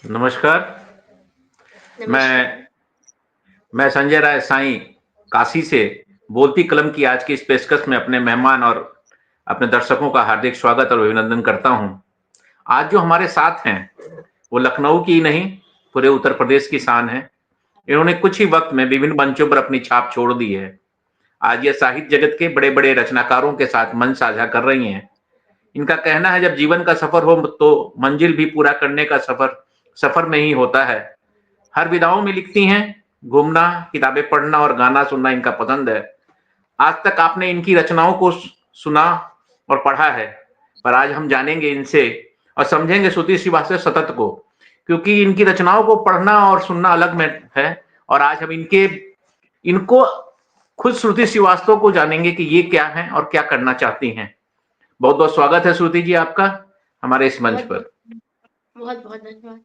नमस्कार। नमस्कार। मैं मैं संजय राय साईं, काशी से बोलती कलम की आज की इस पेशकश में अपने मेहमान और अपने दर्शकों का हार्दिक स्वागत और अभिनंदन करता हूँ। आज जो हमारे साथ हैं, वो लखनऊ की नहीं, पूरे उत्तर प्रदेश की शान हैं। इन्होंने कुछ ही वक़्त में विभिन्न मंचों पर अपनी छाप छोड़ दी है। आज ये साहित्य जगत के बड़े-बड़े रचनाकारों के साथ मंच साझा कर रही हैं। इनका कहना है, जब जीवन का सफ़र हो तो मंजिल भी पूरा करने का सफ़र में ही होता है। हर विधाओं में लिखती हैं, घूमना, किताबें पढ़ना और गाना सुनना इनका पसंद है। आज तक आपने इनकी रचनाओं को सुना और पढ़ा है, पर आज हम जानेंगे इनसे और समझेंगे श्रुति श्रीवास्तव सतत को, क्योंकि इनकी रचनाओं को पढ़ना और सुनना अलग में है। और आज हम इनको खुद श्रुति श्रीवास्तव को जानेंगे कि ये क्या हैं और क्या करना चाहती हैं। बहुत-बहुत स्वागत है श्रुति जी आपका हमारे इस मंच बहुत-बहुत पर। बहुत-बहुत धन्यवाद।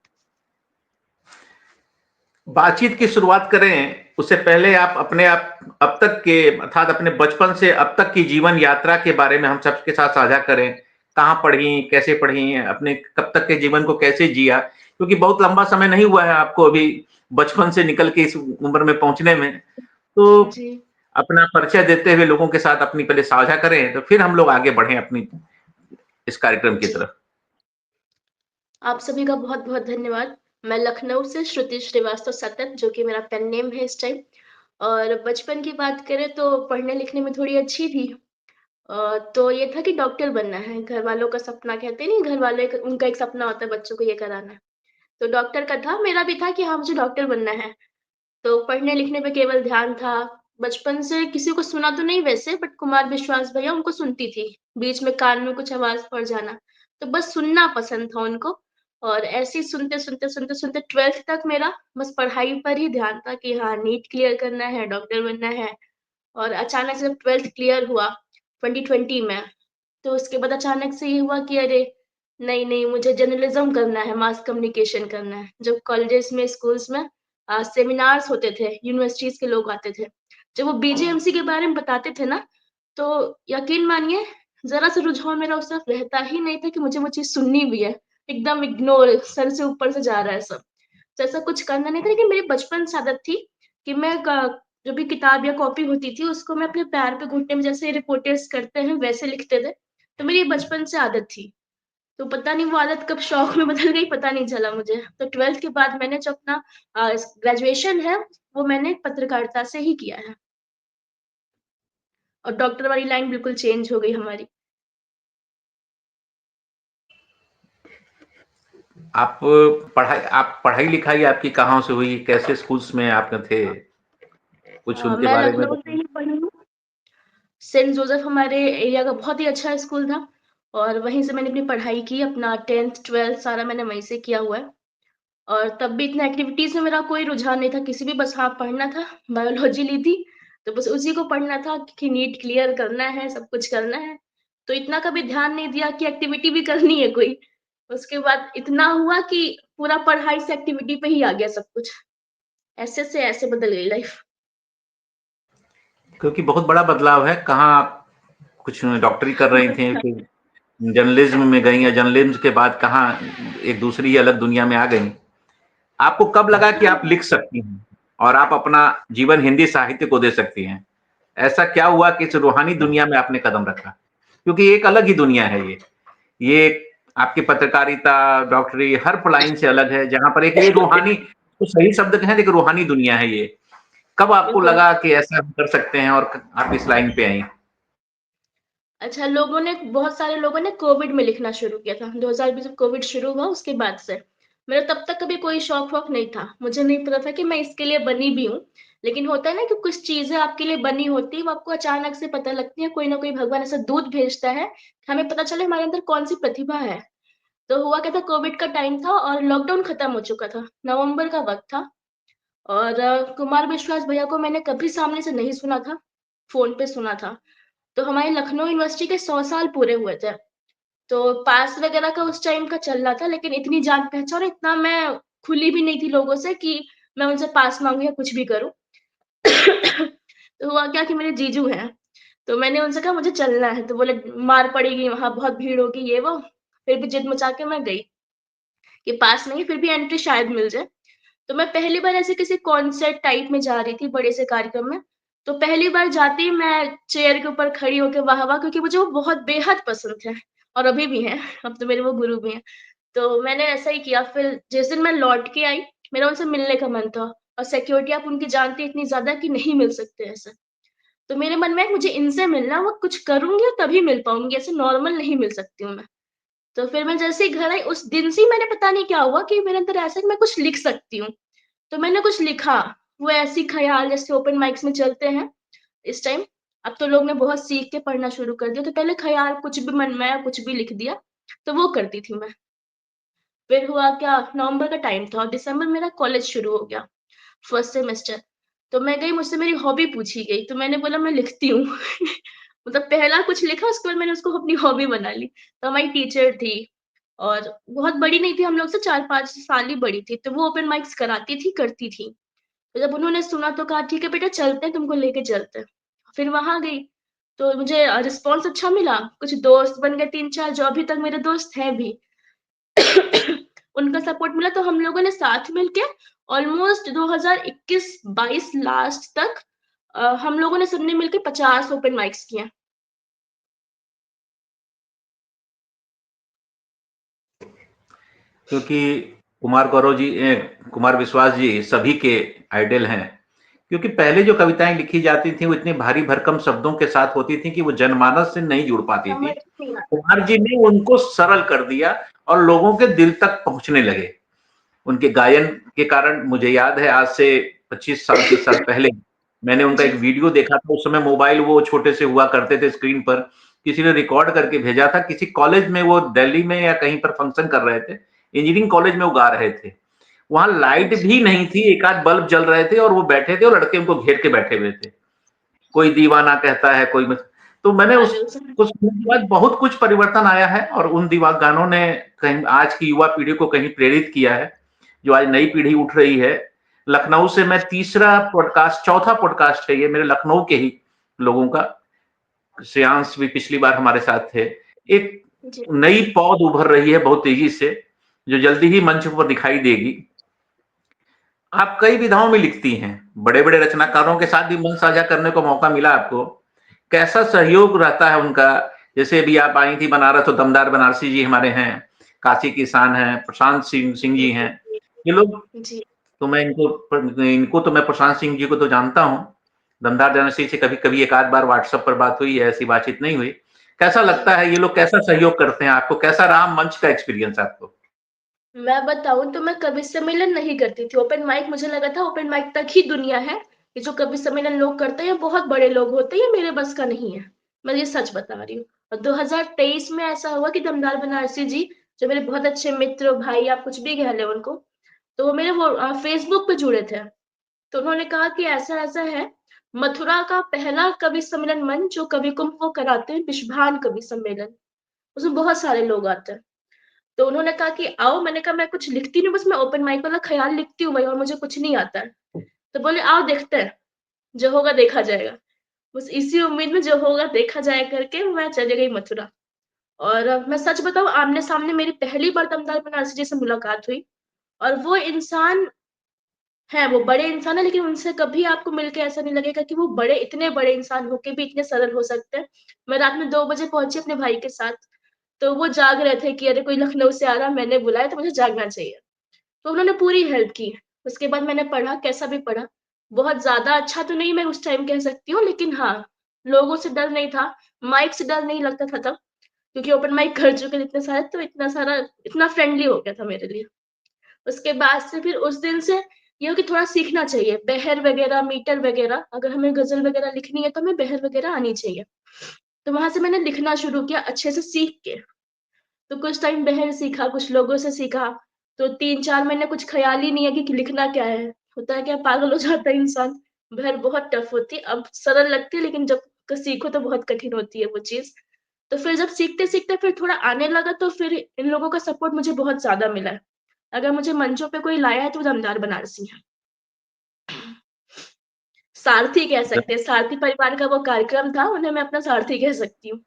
बातचीत की शुरुआत करें, उससे पहले आप अपने आप अब तक के अर्थात अपने बचपन से अब तक की जीवन यात्रा के बारे में हम सबके साथ साझा करें। कहाँ पढ़ी, कैसे पढ़ी, अपने कब तक के जीवन को कैसे जिया? क्योंकि बहुत लंबा समय नहीं हुआ है आपको अभी बचपन से निकल के इस उम्र में पहुँचने में। तो जी, अपना परिचय देते हुए लोगों के साथ अपनी पहले साझा करें, तो फिर हम लोग आगे बढ़ें अपनी इस कार्यक्रम की जी। तरफ। आप सभी का बहुत-बहुत धन्यवाद। मैं लखनऊ से श्रुति श्रीवास्तव सतत, जो कि मेरा पेन नेम है इस टाइम। और बचपन की बात करें तो पढ़ने-लिखने में थोड़ी अच्छी थी। तो ये था कि डॉक्टर बनना है, घरवालों का सपना कहते नहीं, घरवाले क उनका एक सपना होता है बच्चों को ये कराना है। तो डॉक्टर का था, मेरा भी था कि हाँ, मुझे डॉक्टर बनना है। तो पढ़ने-लिखने पे केवल ध्यान था। बचपन से किसी को सुना तो नहीं वैसे, बट कुमार विश्वास भैया उनको सुनती थी। बीच में कान में कुछ आवाज़ पड़ जाना, तो बस सुनना पसंद था उनको। और ऐसे ही सुनते-सुनते 12th तक मेरा बस पढ़ाई पर ही ध्यान था कि हाँ, नीट क्लियर करना है, डॉक्टर बनना है। और अचानक से जब 12th क्लियर हुआ 2020 में, तो उसके बाद अचानक से ये हुआ कि अरे! नहीं, मुझे जर्नलिज़्म करना है, मास कम्युनिकेशन करना है। जब कॉलेजेस में, स्कूल्स में सेमिनार्स होते थे, यूनिवर्सिटीज़ के लोग आते थे। जब वो बीजेएमसी के बारे में बताते थे ना, तो यकीन मानिए ज़रा-सा रुझान मेरा उस तरफ रहता ही नहीं था कि मुझे वो चीज़ सुननी भी है। एकदम इग्नोर, सर से ऊपर से जा रहा है सब। तो ऐसा कुछ करना नहीं था, लेकिन मेरी बचपन से आदत थी कि मैं क जो भी किताब या कॉपी होती थी, उसको मैं अपने पैर पे घुटने में जैसे रिपोर्टर्स करते हैं, वैसे लिखते थे। तो मेरी बचपन से आदत थी। तो पता नहीं वो आदत कब शौक में बदल गई, पता नहीं चला मुझे। तो 12th के बाद मैंने जो अपना ग्रेजुएशन है, वो मैंने पत्रकारिता से ही किया है। और डॉक्टर वाली लाइन बिल्कुल चेंज हो गई हमारी। आप पढ़ाई-लिखाई आपकी कहाँ से हुई? कैसे स्कूल्स में आप थे? कुछ उनके मैं बारे में लखनऊ से बताएँ? ही पढ़ी हूँ। सेंट जोसेफ हमारे एरिया का बहुत ही अच्छा स्कूल था और वहीं से मैंने अपनी पढ़ाई की। अपना 10th 12th सारा मैंने वहीं से किया हुआ है। और तब भी इतना एक्टिविटीज़ में मेरा कोई रुझान नहीं था किसी भी, बस हाँ, पढ़ना था, बायोलॉजी ली थी, तो बस उसी को पढ़ना था कि नीट क्लियर करना है, सब कुछ करना है। तो इतना कभी ध्यान नहीं दिया कि एक्टिविटी भी करनी है कोई। उसके बाद इतना हुआ कि पूरा पढ़ाई से एक्टिविटी पे ही आ गया सब कुछ। ऐसे से ऐसे बदल गई लाइफ़। क्योंकि बहुत बड़ा बदलाव है, कहाँ आप कुछ डॉक्टरी कर रही थीं, फिर जर्नलिज़्म में गईं या जर्नलिज़्म के बाद कहाँ एक दूसरी ही अलग दुनिया में आ गईं। आपको कब लगा कि आप लिख सकती हैं और आप अपना जीवन हिंदी साहित्य को दे सकती हैं? ऐसा क्या हुआ कि इस रूहानी दुनिया में आपने कदम रखा? क्योंकि एक अलग ही दुनिया है ये। ये आपकी पत्रकारिता, डॉक्टरी हर लाइन से अलग है, जहाँ पर एक ये रूहानी तो सही शब्द कहें लेकिन रूहानी दुनिया है ये। कब आपको बिल्कुल। लगा कि ऐसा हम कर सकते हैं और आप इस लाइन पे आईं? अच्छा, बहुत सारे लोगों ने कोविड में लिखना शुरू किया था। 2020 जब कोविड शुरू हुआ उसके बाद से। मेरा तब तक कभी कोई शौक-वौक नहीं था। मुझे नहीं पता था कि मैं इसके लिए बनी भी हूँ। लेकिन होता है ना कि कुछ चीज़ें आपके लिए बनी होती हैं, वो आपको अचानक से पता लगती है, कोई ना कोई भगवान ऐसा दूत भेजता है, कि हमें पता चले हमारे अंदर कौन-सी प्रतिभा है। तो हुआ क्या था, कोविड का टाइम था और लॉकडाउन खत्म हो चुका था। नवंबर का वक़्त था और कुमार विश्वास भैया को मैंने कभी सामने से नहीं सुना था, फ़ोन पे सुना था। तो हमारे लखनऊ यूनिवर्सिटी के 100 साल पूरे हुए थे। तो पास वगैरह का उस टाइम का चल रहा था, लेकिन इतनी जान-पहचान और इतना मैं खुली भी नहीं थी लोगों से कि मैं उनसे पास माँगू या कुछ भी करूँ। तो हुआ क्या कि मेरे जीजू हैं, तो मैंने उनसे कहा मुझे चलना है, तो बोले मार पड़ेगी वहाँ बहुत भीड़ होगी ये वो, फिर भी जिद मचा के मैं गई। कि पास नहीं फिर भी एंट्री शायद मिल जाए। तो मैं पहली बार ऐसे किसी कॉन्सर्ट टाइप में जा रही थी, बड़े से कार्यक्रम में। तो पहली बार जाते ही मैं चेयर के ऊपर खड़ी होके वाह-वाह, क्योंकि मुझे वो बहुत बेहद पसंद थे और अभी भी हैं, अब तो मेरे वो गुरु भी हैं। तो मैंने ऐसा ही किया, फिर जिस दिन मैं लौट के आई, मेरा उनसे मिलने का मन था और सिक्योरिटी आप उनकी जानती हैं इतनी ज़्यादा कि नहीं मिल सकते ऐसे। तो मेरे मन में मुझे इनसे मिलना, वो कुछ करूँगी और तभी मिल पाऊँगी, ऐसे नॉर्मल नहीं मिल सकती हूँ मैं। तो फिर मैं जैसे ही घर आई, उस दिन से ही मैंने पता नहीं क्या हुआ कि मेरे अंदर ऐसा है कि मैं कुछ लिख सकती हूँ। तो मैंने कुछ लिखा, वो ऐसे ही ख़याल जैसे ओपन माइक्स में चलते हैं इस टाइम, अब तो लोग ने बहुत सीख के पढ़ना शुरू कर दिया, तो पहले ख़याल कुछ भी मन में आया, कुछ भी लिख दिया, तो वो करती थी मैं। फिर हुआ क्या, नवंबर का टाइम था और दिसंबर मेरा कॉलेज शुरू हो गया, फर्स्ट सेमेस्टर। तो मैं गई, मुझसे मेरी हॉबी पूछी गई, तो मैंने बोला मैं लिखती हूँ। मतलब पहला कुछ लिखा, उसके बाद मैंने उसको अपनी हॉबी बना ली। तो हमारी टीचर थी और बहुत बड़ी नहीं थी, हम लोग से 4-5 साल ही बड़ी थी, तो वो ओपन माइक्स कराती थी, करती थी। तो जब उन्होंने सुना तो कहा ठीक है बेटा चलते हैं, तुमको लेके चलते हैं। फिर वहाँ गई, तो मुझे रिस्पॉन्स अच्छा मिला, कुछ दोस्त बन गए 3-4 जो अभी तक मेरे दोस्त हैं भी। उनका सपोर्ट मिला, तो हम लोगों ने साथ मिलके ऑलमोस्ट 2021-22 लास्ट तक हम लोगों ने सबने मिलके 50 ओपन माइक्स किए हैं। क्योंकि कुमार विश्वास जी सभी के आइडल हैं। क्योंकि पहले जो कविताएं लिखी जाती थी वो इतनी भारी भरकम शब्दों के साथ होती थी कि वो जनमानस से नहीं जुड़ पाती थी। समझ नहीं आता। कुमार जी ने उनको सरल कर दिया और लोगों के दिल तक पहुंचने लगे। उनके गायन के कारण मुझे याद है, आज से 25 साल 30 साल पहले मैंने उनका जी, एक वीडियो देखा था। उस समय मोबाइल वो छोटे से हुआ करते थे, स्क्रीन पर किसी ने रिकॉर्ड करके भेजा था। किसी कॉलेज में वो दिल्ली में या कहीं पर फंक्शन कर रहे थे, इंजीनियरिंग कॉलेज में वो गा रहे थे। वहां लाइट जी, भी नहीं थी, एक आध बल्ब जल रहे थे और वो बैठे थे और लड़के उनको घेर के बैठे हुए थे। कोई दीवाना कहता है, कोई तो मैंने उस पागल सा। कुछ सुनने के बाद बहुत कुछ परिवर्तन आया है और उन दीवा गानों ने कहीं आज की युवा पीढ़ी को कहीं प्रेरित किया है, जो आज नई पीढ़ी उठ रही है। लखनऊ से मैं तीसरा पॉडकास्ट, चौथा पॉडकास्ट है ये मेरे लखनऊ के ही लोगों का। श्रेयांश भी पिछली बार हमारे साथ थे। एक जी, नई पौध उभर रही है बहुत तेजी से, जो जल्दी ही मंच पर दिखाई देगी। आप कई विधाओं में लिखती हैं, बड़े-बड़े रचनाकारों के साथ भी मन साझा करने को मौका मिला आपको। कैसा सहयोग रहता है उनका? जैसे अभी आप आई थी बनारस, तो दमदार बनारसी जी हमारे हैं, काशी की शान हैं, प्रशांत सिंह सिंह जी हैं। ये लोग, जी, तो मैं इनको तो मैं प्रशांत सिंह जी को तो जानता हूँ। दमदार बनारसी से कभी-कभी एक आध बार व्हाट्सएप पर बात हुई है, ऐसी बातचीत नहीं हुई। कैसा जी। लगता है, ये लोग कैसा सहयोग करते हैं आपको? कैसा रहा मंच का एक्सपीरियंस आपको? मैं बताऊँ तो मैं कवि सम्मेलन नहीं करती थी। ओपन माइक मुझे लगा था ओपन माइक तक ही दुनिया है। ये जो कवि सम्मेलन लोग करते हैं, ये बहुत बड़े लोग होते हैं, ये मेरे बस का नहीं है। मैं ये सच बता रही हूँ। और 2023 में ऐसा हुआ कि दमदार बनारसी जी, जो मेरे बहुत अच्छे मित्र, भाई आप कुछ भी कह लें उनको, तो वो मेरे वो फ़ेसबुक पे जुड़े थे। तो उन्होंने कहा कि ऐसा-ऐसा है, मथुरा का पहला कवि सम्मेलन मंच जो कवि कुंभ वो कराते हैं, विश्वभान कवि सम्मेलन। उसमें बहुत सारे लोग आते हैं। तो उन्होंने कहा कि आओ, मैंने कहा मैं कुछ लिखती नहीं, बस मैं ओपन माइक वाला ख़याल लिखती हूँ भाई और मुझे कुछ नहीं आता है। तो बोले आओ देखते हैं, जो होगा देखा जाएगा। बस इसी उम्मीद में जो होगा देखा जाएगा करके मैं चली गई मथुरा। और मैं सच बताऊँ, आमने-सामने मेरी पहली बार दमदार बनारसी जी से मुलाकात हुई और वो इंसान हैं, वो बड़े इंसान हैं, लेकिन उनसे कभी आपको मिलके ऐसा नहीं लगेगा कि वो बड़े, इतने बड़े इंसान होके भी इतने सरल हो सकते हैं। मैं रात में 2 बजे पहुँची अपने भाई के साथ, तो वो जाग रहे थे कि अरे कोई लखनऊ से आ रहा है, मैंने बुलाया तो मुझे जागना चाहिए। तो उन्होंने पूरी हेल्प की। उसके बाद मैंने पढ़ा, कैसा भी पढ़ा। बहुत ज़्यादा अच्छा तो नहीं मैं उस टाइम कह सकती हूँ, लेकिन हाँ, लोगों से डर नहीं था, माइक से डर नहीं लगता था तब, क्योंकि ओपन माइक कर चुके थे इतने सारे, तो इतना सारा इतना फ्रेंडली हो गया था मेरे लिए। उसके बाद से फिर उस दिन से ये हो कि थोड़ा सीखना चाहिए, बहर वगैरह, मीटर वगैरह, अगर हमें गज़ल वगैरह लिखनी है तो हमें बहर वगैरह आनी चाहिए। तो वहाँ से मैंने लिखना शुरू किया अच्छे से सीख के। तो कुछ टाइम बहर सीखा, कुछ लोगों से सीखा, तो 3-4 महीने कुछ ख़याल ही नहीं है कि लिखना क्या है। होता है क्या, पागल हो जाता है इंसान। बहर बहुत टफ़ होती है, अब सरल लगती है लेकिन जब सीखो तो बहुत कठिन होती है वो चीज़। तो फिर जब सीखते-सीखते फिर थोड़ा आने लगा, तो फिर इन लोगों का सपोर्ट मुझे बहुत ज़्यादा मिला है। अगर मुझे मंचों पे कोई लाया है तो दमदार बनारसी हैं। सारथी कह सकते हैं, सारथी परिवार का वो कार्यक्रम था, उन्हें मैं अपना सारथी कह सकती हूँ।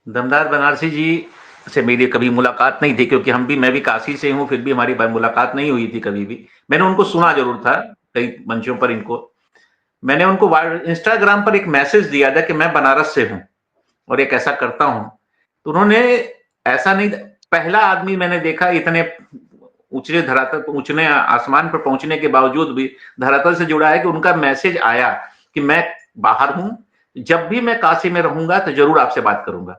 दमदार बनारसी जी से मेरी कभी मुलाकात नहीं थी, क्योंकि मैं भी काशी से हूँ, फिर भी हमारी मुलाकात नहीं हुई थी कभी भी। मैंने उनको सुना जरूर था कई मंचों पर इनको। मैंने उनको इंस्टाग्राम पर एक मैसेज दिया था कि मैं बनारस से हूँ और एक ऐसा करता हूँ। तो उन्होंने ऐसा नहीं, पहला आदमी मैंने देखा इतने ऊंचे धरातल, ऊंचे आसमान पर पहुंचने के बावजूद भी धरातल से जुड़ा है कि उनका मैसेज आया कि मैं बाहर हूं, जब भी मैं काशी में रहूंगा तो जरूर आपसे बात करूंगा।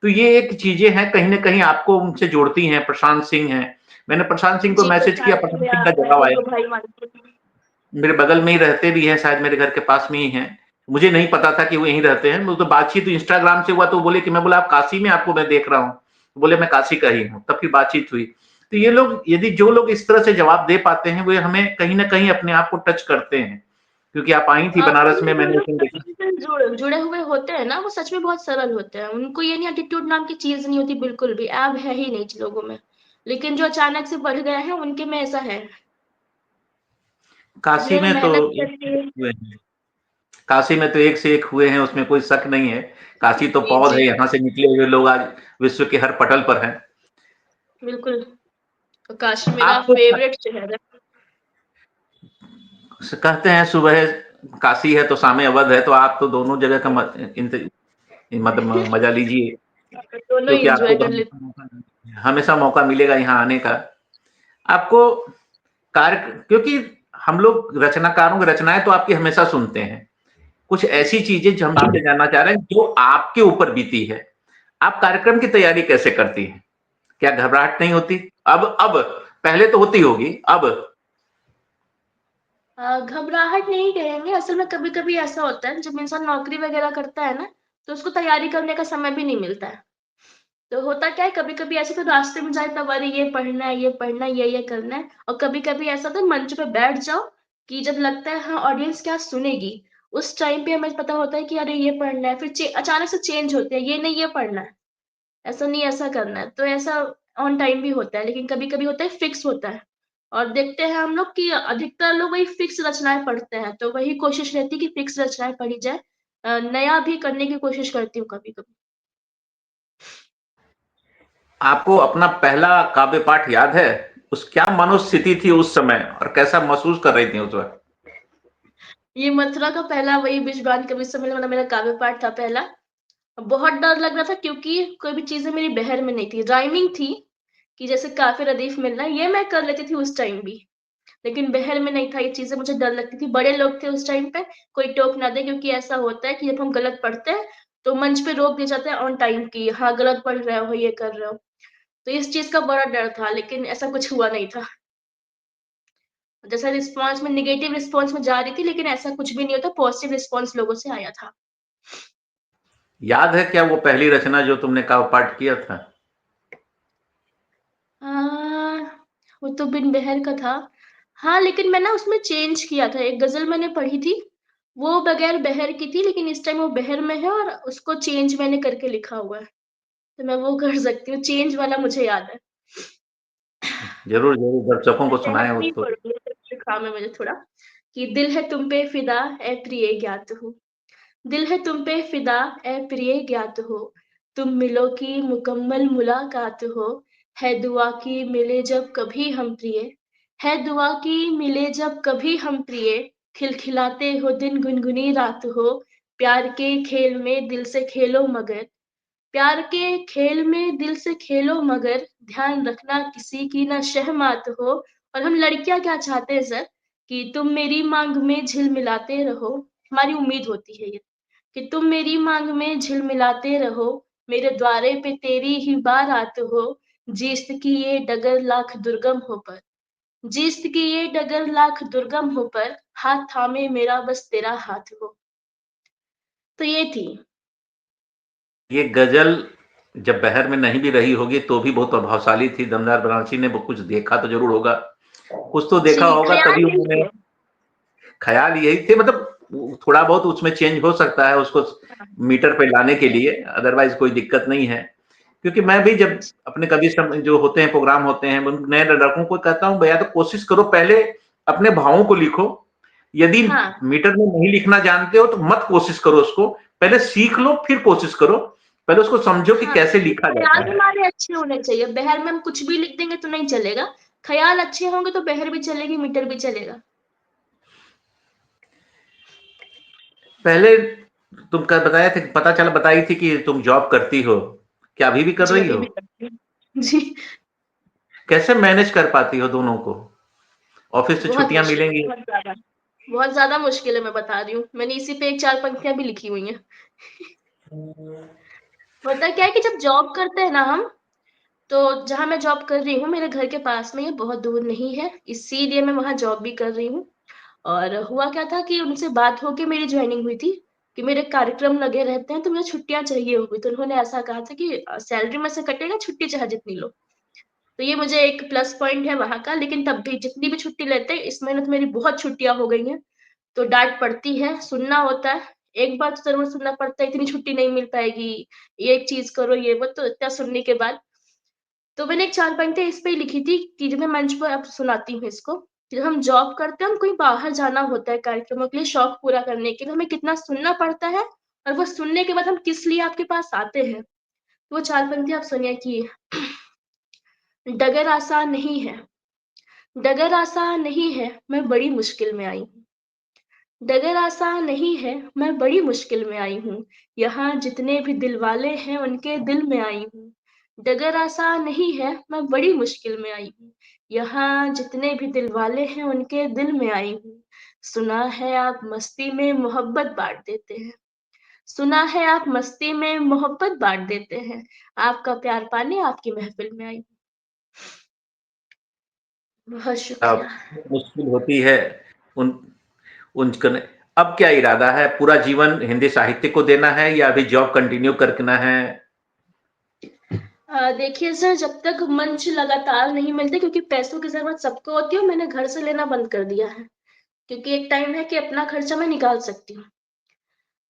तो ये एक चीजें हैं कहीं ना कहीं आपको उनसे जोड़ती हैं। प्रशांत सिंह हैं, मैंने प्रशांत सिंह को जी, मैसेज किया, प्रशांत हो प्रशांत गया, सिंह का मैं जवाब आया। उनको भाई मानती हूँ। मेरे बगल में ही रहते भी हैं, शायद मेरे घर के पास में ही हैं। मुझे नहीं पता था कि वो यहीं रहते हैं। तो बातचीत इंस्टाग्राम से हुआ, तो बोले कि मैं बोला आप काशी में, आपको मैं देख रहा हूँ। बोले मैं काशी का ही हूँ। तब फिर बातचीत हुई। तो ये लोग, यदि जो लोग इस तरह से जवाब दे पाते हैं, वे हमें कहीं ना कहीं अपने आप को टच करते हैं। क्योंकि आप आई थी बनारस में, और जो मैंने लोग उस दिन देखा। कम्युनिटी से जुड़े हुए होते हैं ना, वो सच में बहुत सरल होते हैं। उनको ये नहीं, एटीट्यूड नाम की चीज़ नहीं होती बिल्कुल भी, ऐब है ही नहीं इन लोगों में। लेकिन जो अचानक से बढ़ गए हैं, उनके में ऐसा है। काशी ये में तो मेहनत एक करके हुए हैं, काशी में तो एक से एक हुए हैं, उसमें कोई शक नहीं है। काशी तो जी, पौध जी, है, यहाँ से निकले हुए लोग आज विश्व के हर पटल पर हैं। बिल्कुल। तो काशी मेरा आपको फ़ेवरेट शहर है। कहते हैं सुबह काशी है तो शाम अवध है, तो आप तो दोनों जगह का मतलब मजा लीजिए। दोनों ही क्योंकि आपको एन्जॉय तो कर लेते हमेशा मौका मिलेगा यहाँ आने का। आपको कार्य, क्योंकि हम लोग रचनाकारों की रचनाएं तो आपकी हमेशा सुनते हैं। कुछ ऐसी चीजें जो हम आपसे जानना चाह रहे हैं जो आपके ऊपर बीती है। आप कार्यक्रम की तैयारी कैसे करती हैं? क्या घबराहट नहीं होती? अब पहले तो होती होगी, अब घबराहट नहीं कहेंगे, असल में कभी-कभी ऐसा होता है, जब इंसान नौकरी वगैरह करता है ना, तो उसको तैयारी करने का समय भी नहीं मिलता है। तो होता क्या है, कभी-कभी ऐसे तो रास्ते में जाए तब अरे ये पढ़ना है, ये पढ़ना है, ये करना है। और कभी-कभी ऐसा होता है मंच पे बैठ जाओ कि जब लगता है हाँ, ऑडियंस क्या सुनेगी, उस टाइम पे हमें पता होता है कि अरे ये पढ़ना है, फिर अचानक से चेंज होते हैं, ये नहीं ये पढ़ना है, ऐसा नहीं ऐसा करना है। तो ऐसा ऑन टाइम भी होता है, लेकिन कभी-कभी होता है फिक्स होता है। और देखते हैं हम लोग कि अधिकतर लोग वही फिक्स रचनाएँ पढ़ते हैं, तो वही कोशिश रहती है कि फिक्स रचनाएँ पढ़ी जाए। नया भी करने की कोशिश करती हूँ कभी-कभी। आपको अपना पहला काव्य पाठ याद है? उस क्या मनोस्थिति थी उस समय और कैसा महसूस कर रही थी उस वक्त? ये मथुरा का पहला वही विश्वगान कवि सम्मेलन वाला मेरा काव्य पाठ था पहला। बहुत डर लग रहा था क्योंकि कोई भी चीज़ें मेरी बहर में नहीं थी। राइमिंग थी कि जैसे काफ़ी रदीफ मिलना ये मैं कर लेती थी उस टाइम भी। लेकिन बहर में नहीं था, ये चीज़ें मुझे डर लगती थी। बड़े लोग थे उस टाइम पे, कोई टोक ना दे क्योंकि ऐसा होता है कि जब हम गलत पढ़ते हैं, तो मंच पे रोक दिया जाता है ऑन टाइम कि हाँ, गलत पढ़ रहे हो, ये कर रहे हो। तो इस चीज़ का बड़ा डर था, लेकिन ऐसा कुछ हुआ नहीं था। जैसा रिस्पॉन्स में नेगेटिव रिस्पॉन्स में जा रही थी, लेकिन ऐसा कुछ भी नहीं होता, पॉज़िटिव रिस्पॉन्स लोगों से आया था। याद है क्या वो पहली रचना जो तुमने काव्य पाठ किया था? अ, वो तो बिन बहर का था। हाँ, लेकिन मैं ना उसमें चेंज किया था, एक गज़ल मैंने पढ़ी थी, वो बगैर बहर की थी, लेकिन इस टाइम वो बहर में है और उसको चेंज मैंने करके लिखा हुआ है। तो मैं वो कर सकती हूँ, चेंज वाला मुझे याद है। जरूर जरूर दर्शकों मैं को बहर सुनाएं में वो ही तो। पढ़ूँगी, काम है मुझे थोड़ा कि दिल है तुम पे फ़िदा ऐ प्रिय ज्ञात हो। दिल है तुम पे फ़िदा ऐ प्रिय ज्ञात हो। तुम मिलो की मुकम्मल मुलाकात हो। है दुआ की मिले जब कभी हम प्रिय। है दुआ की मिले जब कभी हम प्रिय। खिलखिलाते हो दिन गुनगुनी रात हो। प्यार के खेल में दिल से खेलो मगर। प्यार के खेल में दिल से खेलो मगर ध्यान रखना किसी की ना शहमात हो। और हम लड़कियां क्या चाहते हैं सर कि तुम मेरी मांग में झिलमिलाते रहो। हमारी उम्मीद होती है ये कि तुम मेरी मांग में झिलमिलाते रहो। मेरे द्वारे पे तेरी ही बारात हो। जिस्त की ये डगर लाख दुर्गम हो पर। जिस्त की ये डगर लाख दुर्गम हो पर। हाथ थामे मेरा बस तेरा हाथ हो। तो ये थी। ये गजल जब बहर में नहीं भी रही होगी तो भी बहुत प्रभावशाली थी। दमदार बनारसी ने वो कुछ देखा तो जरूर होगा, कुछ तो देखा जी, होगा, ख्याल तभी यही उन्होंने थे। ख्याल यही थे। मतलब थोड़ा बहुत उसमें चेंज हो सकता है उसको मीटर पे लाने के लिए, अदरवाइज कोई दिक्कत नहीं है। क्योंकि मैं भी जब अपने कभी जो होते हैं प्रोग्राम होते हैं, नए लड़कों को कहता हूँ भैया तो कोशिश करो पहले अपने भावों को लिखो। यदि हाँ, मीटर में नहीं लिखना जानते हो तो मत कोशिश करो, उसको पहले सीख लो फिर कोशिश करो। पहले उसको समझो कि हाँ, कैसे लिखा ख़्याल जाता है। हमारे अच्छे होने चाहिए। बहर में हम कुछ भी लिख देंगे तो नहीं चलेगा। ख़्याल अच्छे होंगे तो बहर भी चलेगी, मीटर भी चलेगा। पहले तुम कर बताया था, पता चला बताई थी कि तुम जॉब करती हो। क्या अभी भी कर जी, रही अभी हो? भी करती हूँ। जी, कैसे मैनेज कर पाती हो दोनों को? ऑफिस से बहुत छुट्टियाँ मुश्किल, मिलेंगी। बहुत ज़्यादा। बहुत ज़्यादा मुश्किल है, मैं बता रही हूँ। मैंने इसी पे 1-4 पंक्तियाँ भी लिखी हुई हैं। होता क्या है कि जब जॉब करते हैं ना हम, तो जहाँ मैं जॉब कर रही हूँ, मेरे घर के पास में ही है, बहुत दूर नहीं है। इसीलिए मैं वहाँ जॉब भी कर रही हूँ। और हुआ क्या था कि उनसे बात होके मेरी जॉइनिंग हुई थी कि मेरे कार्यक्रम लगे रहते हैं, तो मुझे छुट्टियाँ चाहिए होगी। तो उन्होंने ऐसा कहा था कि सैलरी में से कटेगा, छुट्टी चाहे जितनी लो। तो ये मुझे एक प्लस पॉइंट है वहाँ का, लेकिन तब भी जितनी भी छुट्टी लेते हैं, इस महीने तो मेरी बहुत छुट्टियाँ हो गई हैं। तो डाँट पड़ती है, सुनना होता है। एक बार तो ज़रूर सुनना पड़ता है, इतनी छुट्टी नहीं मिल पाएगी, ये चीज़ करो, ये वो। तो इतना सुनने के बाद तो मैंने एक 4 पंक्तियाँ इस पे ही लिखी थी कि जब मैं मंच पर अब सुनाती हूँ इसको, कि जब हम जॉब करते हैं, हम कहीं बाहर जाना होता है कार्यक्रमों के लिए, शौक पूरा करने के लिए, हमें कितना सुनना पड़ता है और वो सुनने के बाद हम किस लिए आपके पास आते हैं। तो वो 4 पंक्तियाँ आप सुनिए कि डगर आसान नहीं है, डगर आसान नहीं है, मैं बड़ी मुश्किल में आई हूँ। डगर आसान नहीं है, मैं बड़ी मुश्किल में आई हूँ। यहाँ जितने भी दिलवाले हैं, उनके दिल में आई हूँ। डगर आसान नहीं है, मैं बड़ी मुश्किल में आई हूँ। यहाँ जितने भी दिलवाले हैं, उनके दिल में आई हूँ। सुना है आप मस्ती में मोहब्बत बाँट देते हैं। सुना है आप मस्ती में मोहब्बत बाँट देते हैं। आपका प्यार पाने आपकी महफ़िल में आई हूँ। बहुत शुक्रिया। मुश्किल होती है उन उनका। अब क्या इरादा है? पूरा जीवन हिंदी साहित्य को देना है या अभी जॉब कंटिन्यू करना है? देखिए सर, जब तक मंच लगातार नहीं मिलते, क्योंकि पैसों की ज़रूरत सबको होती है और मैंने घर से लेना बंद कर दिया है, क्योंकि एक टाइम है कि अपना खर्चा मैं निकाल सकती हूँ।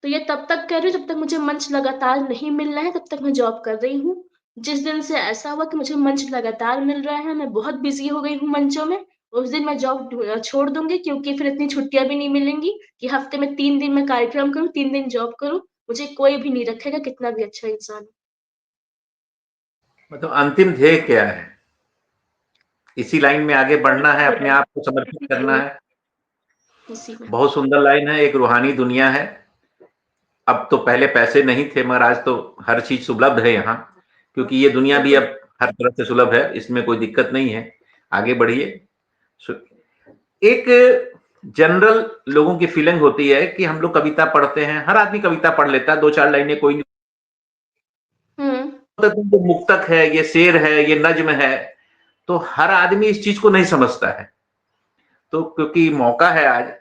तो ये तब तक कर रही हूँ जब तक मुझे मंच लगातार नहीं मिल रहा है, तब तक मैं जॉब कर रही हूँ। जिस दिन से ऐसा हुआ कि मुझे मंच लगातार मिल रहा है, मैं बहुत बिज़ी हो गई हूँ मंचों में, उस दिन मैं जॉब छोड़ दूँगी, क्योंकि फिर इतनी छुट्टियाँ भी नहीं मिलेंगी कि हफ्ते में 3 दिन मैं कार्यक्रम करूँ, 3 दिन जॉब करूँ। मुझे कोई भी नहीं रखेगा, कितना भी अच्छा इंसान हो। मतलब अंतिम ध्येय क्या है? इसी लाइन में आगे बढ़ना है, अपने आप को समर्पित इसी करना लाइन में, है? इसी में। बहुत सुंदर लाइन है, एक रूहानी दुनिया है। अब तो पहले पैसे नहीं थे, मगर आज तो हर चीज़ सुलभ है यहाँ, क्योंकि ये दुनिया भी बिल्कुल। अब हर तरह से सुलभ है, इसमें कोई दिक्कत नहीं है। आगे बढ़िए। सु एक जनरल लोगों की फीलिंग होती है कि हम लोग कविता पढ़ते हैं, हर आदमी कविता पढ़ लेता है, 2-4 लाइनें कोई नहीं। हुँ। ये मुक्तक है, ये शेर है, ये नज्म है, तो हर आदमी इस चीज़ को नहीं समझता है। तो क्योंकि मौका है आज,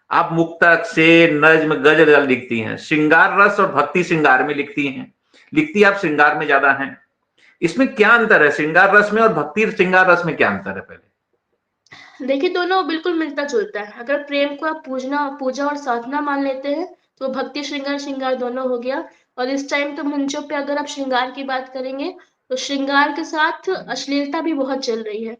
आप मुक्तक, शेर, नज्म, गज़ल लिखती हैं, श्रृंगार रस और भक्ति श्रृंगार में लिखती हैं। लिखती आप श्रृंगार में ज़्यादा हैं। इसमें क्या अंतर है? श्रृंगार रस में और भक्ति श्रृंगार रस में क्या अंतर है पहले? देखिए, दोनों बिल्कुल मिलता-जुलता है। अगर प्रेम को आप पूजा और साधना मान लेते हैं, तो भक्ति श्रृंगार, श्रृंगार दोनों हो गया। और इस टाइम तो मंचों पे अगर आप श्रृंगार की बात करेंगे, तो श्रृंगार के साथ अश्लीलता भी बहुत चल रही है।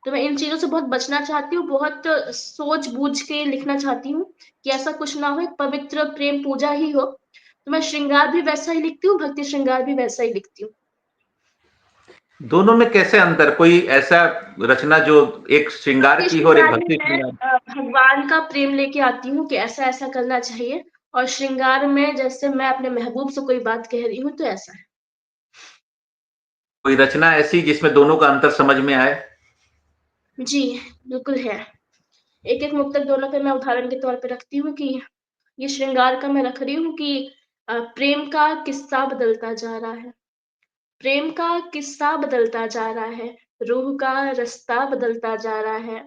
तो मैं इन चीज़ों से बहुत बचना चाहती हूँ, बहुत सोच-बूझ के लिखना चाहती हूँ कि ऐसा कुछ ना हो, एक पवित्र प्रेम पूजा ही हो। तो मैं श्रृंगार भी वैसा ही लिखती हूँ, भक्ति श्रृंगार भी वैसा ही लिखती हूँ। दोनों में कैसे अंतर? कोई ऐसा रचना जो एक श्रृंगार भक्ति की हो और एक श्रृंगार में भक्ति मैं श्रृंगार? भगवान का प्रेम लेके आती हूँ कि ऐसा-ऐसा करना चाहिए, और श्रृंगार में जैसे मैं अपने महबूब से कोई बात कह रही हूँ, तो ऐसा है। कोई रचना ऐसी जिसमें दोनों का अंतर समझ में आए? जी, बिल्कुल है। एक-एक मुक्तक दोनों पे मैं उदाहरण के तौर पे रखती हूँ कि ये श्रृंगार का मैं रख रही हूँ कि प्रेम का किस्सा बदलता जा रहा है। प्रेम का किस्सा बदलता जा रहा है, रूह का रास्ता बदलता जा रहा है।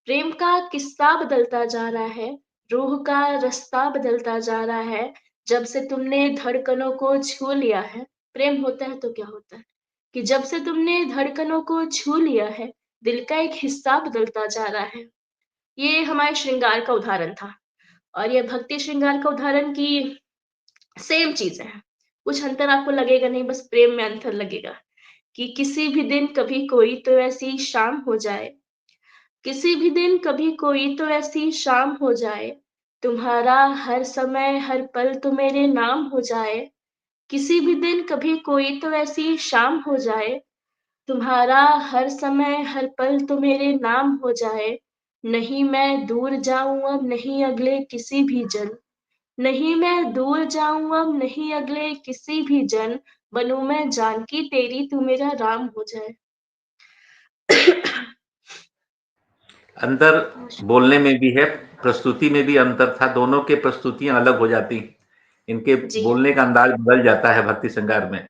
प्रेम का किस्सा बदलता जा रहा है, रूह का रास्ता बदलता जा रहा है। जब से तुमने धड़कनों को छू लिया है, प्रेम होता है तो क्या होता है, कि जब से तुमने धड़कनों को छू लिया है, दिल का एक हिस्सा बदलता जा रहा है। ये हमारे श्रृंगार का उदाहरण था। और ये भक्ति श्रृंगार का उदाहरण कि सेम चीज़ है। कुछ अंतर आपको लगेगा नहीं, बस प्रेम में अंतर लगेगा। कि किसी भी दिन कभी कोई तो ऐसी शाम हो जाए, किसी भी दिन कभी कोई तो ऐसी शाम हो जाए, तुम्हारा हर समय हर पल तो मेरे नाम हो जाए, किसी भी दिन कभी कोई तो ऐसी शाम हो जाए, तुम्हारा हर समय हर पल तो मेरे नाम हो जाए। नहीं मैं दूर जाऊँ अब नहीं अगले किसी भी जन, नहीं मैं दूर जाऊँ अब नहीं अगले किसी भी जन, बनूँ मैं जानकी तेरी तू मेरा राम हो जाए। अंतर बोलने में भी है, प्रस्तुति में भी अंतर था, दोनों के प्रस्तुतियाँ अलग हो जाती। इनके जी, बोलने का अंदाज़ बदल जाता है भक्ति श्रृंगार में।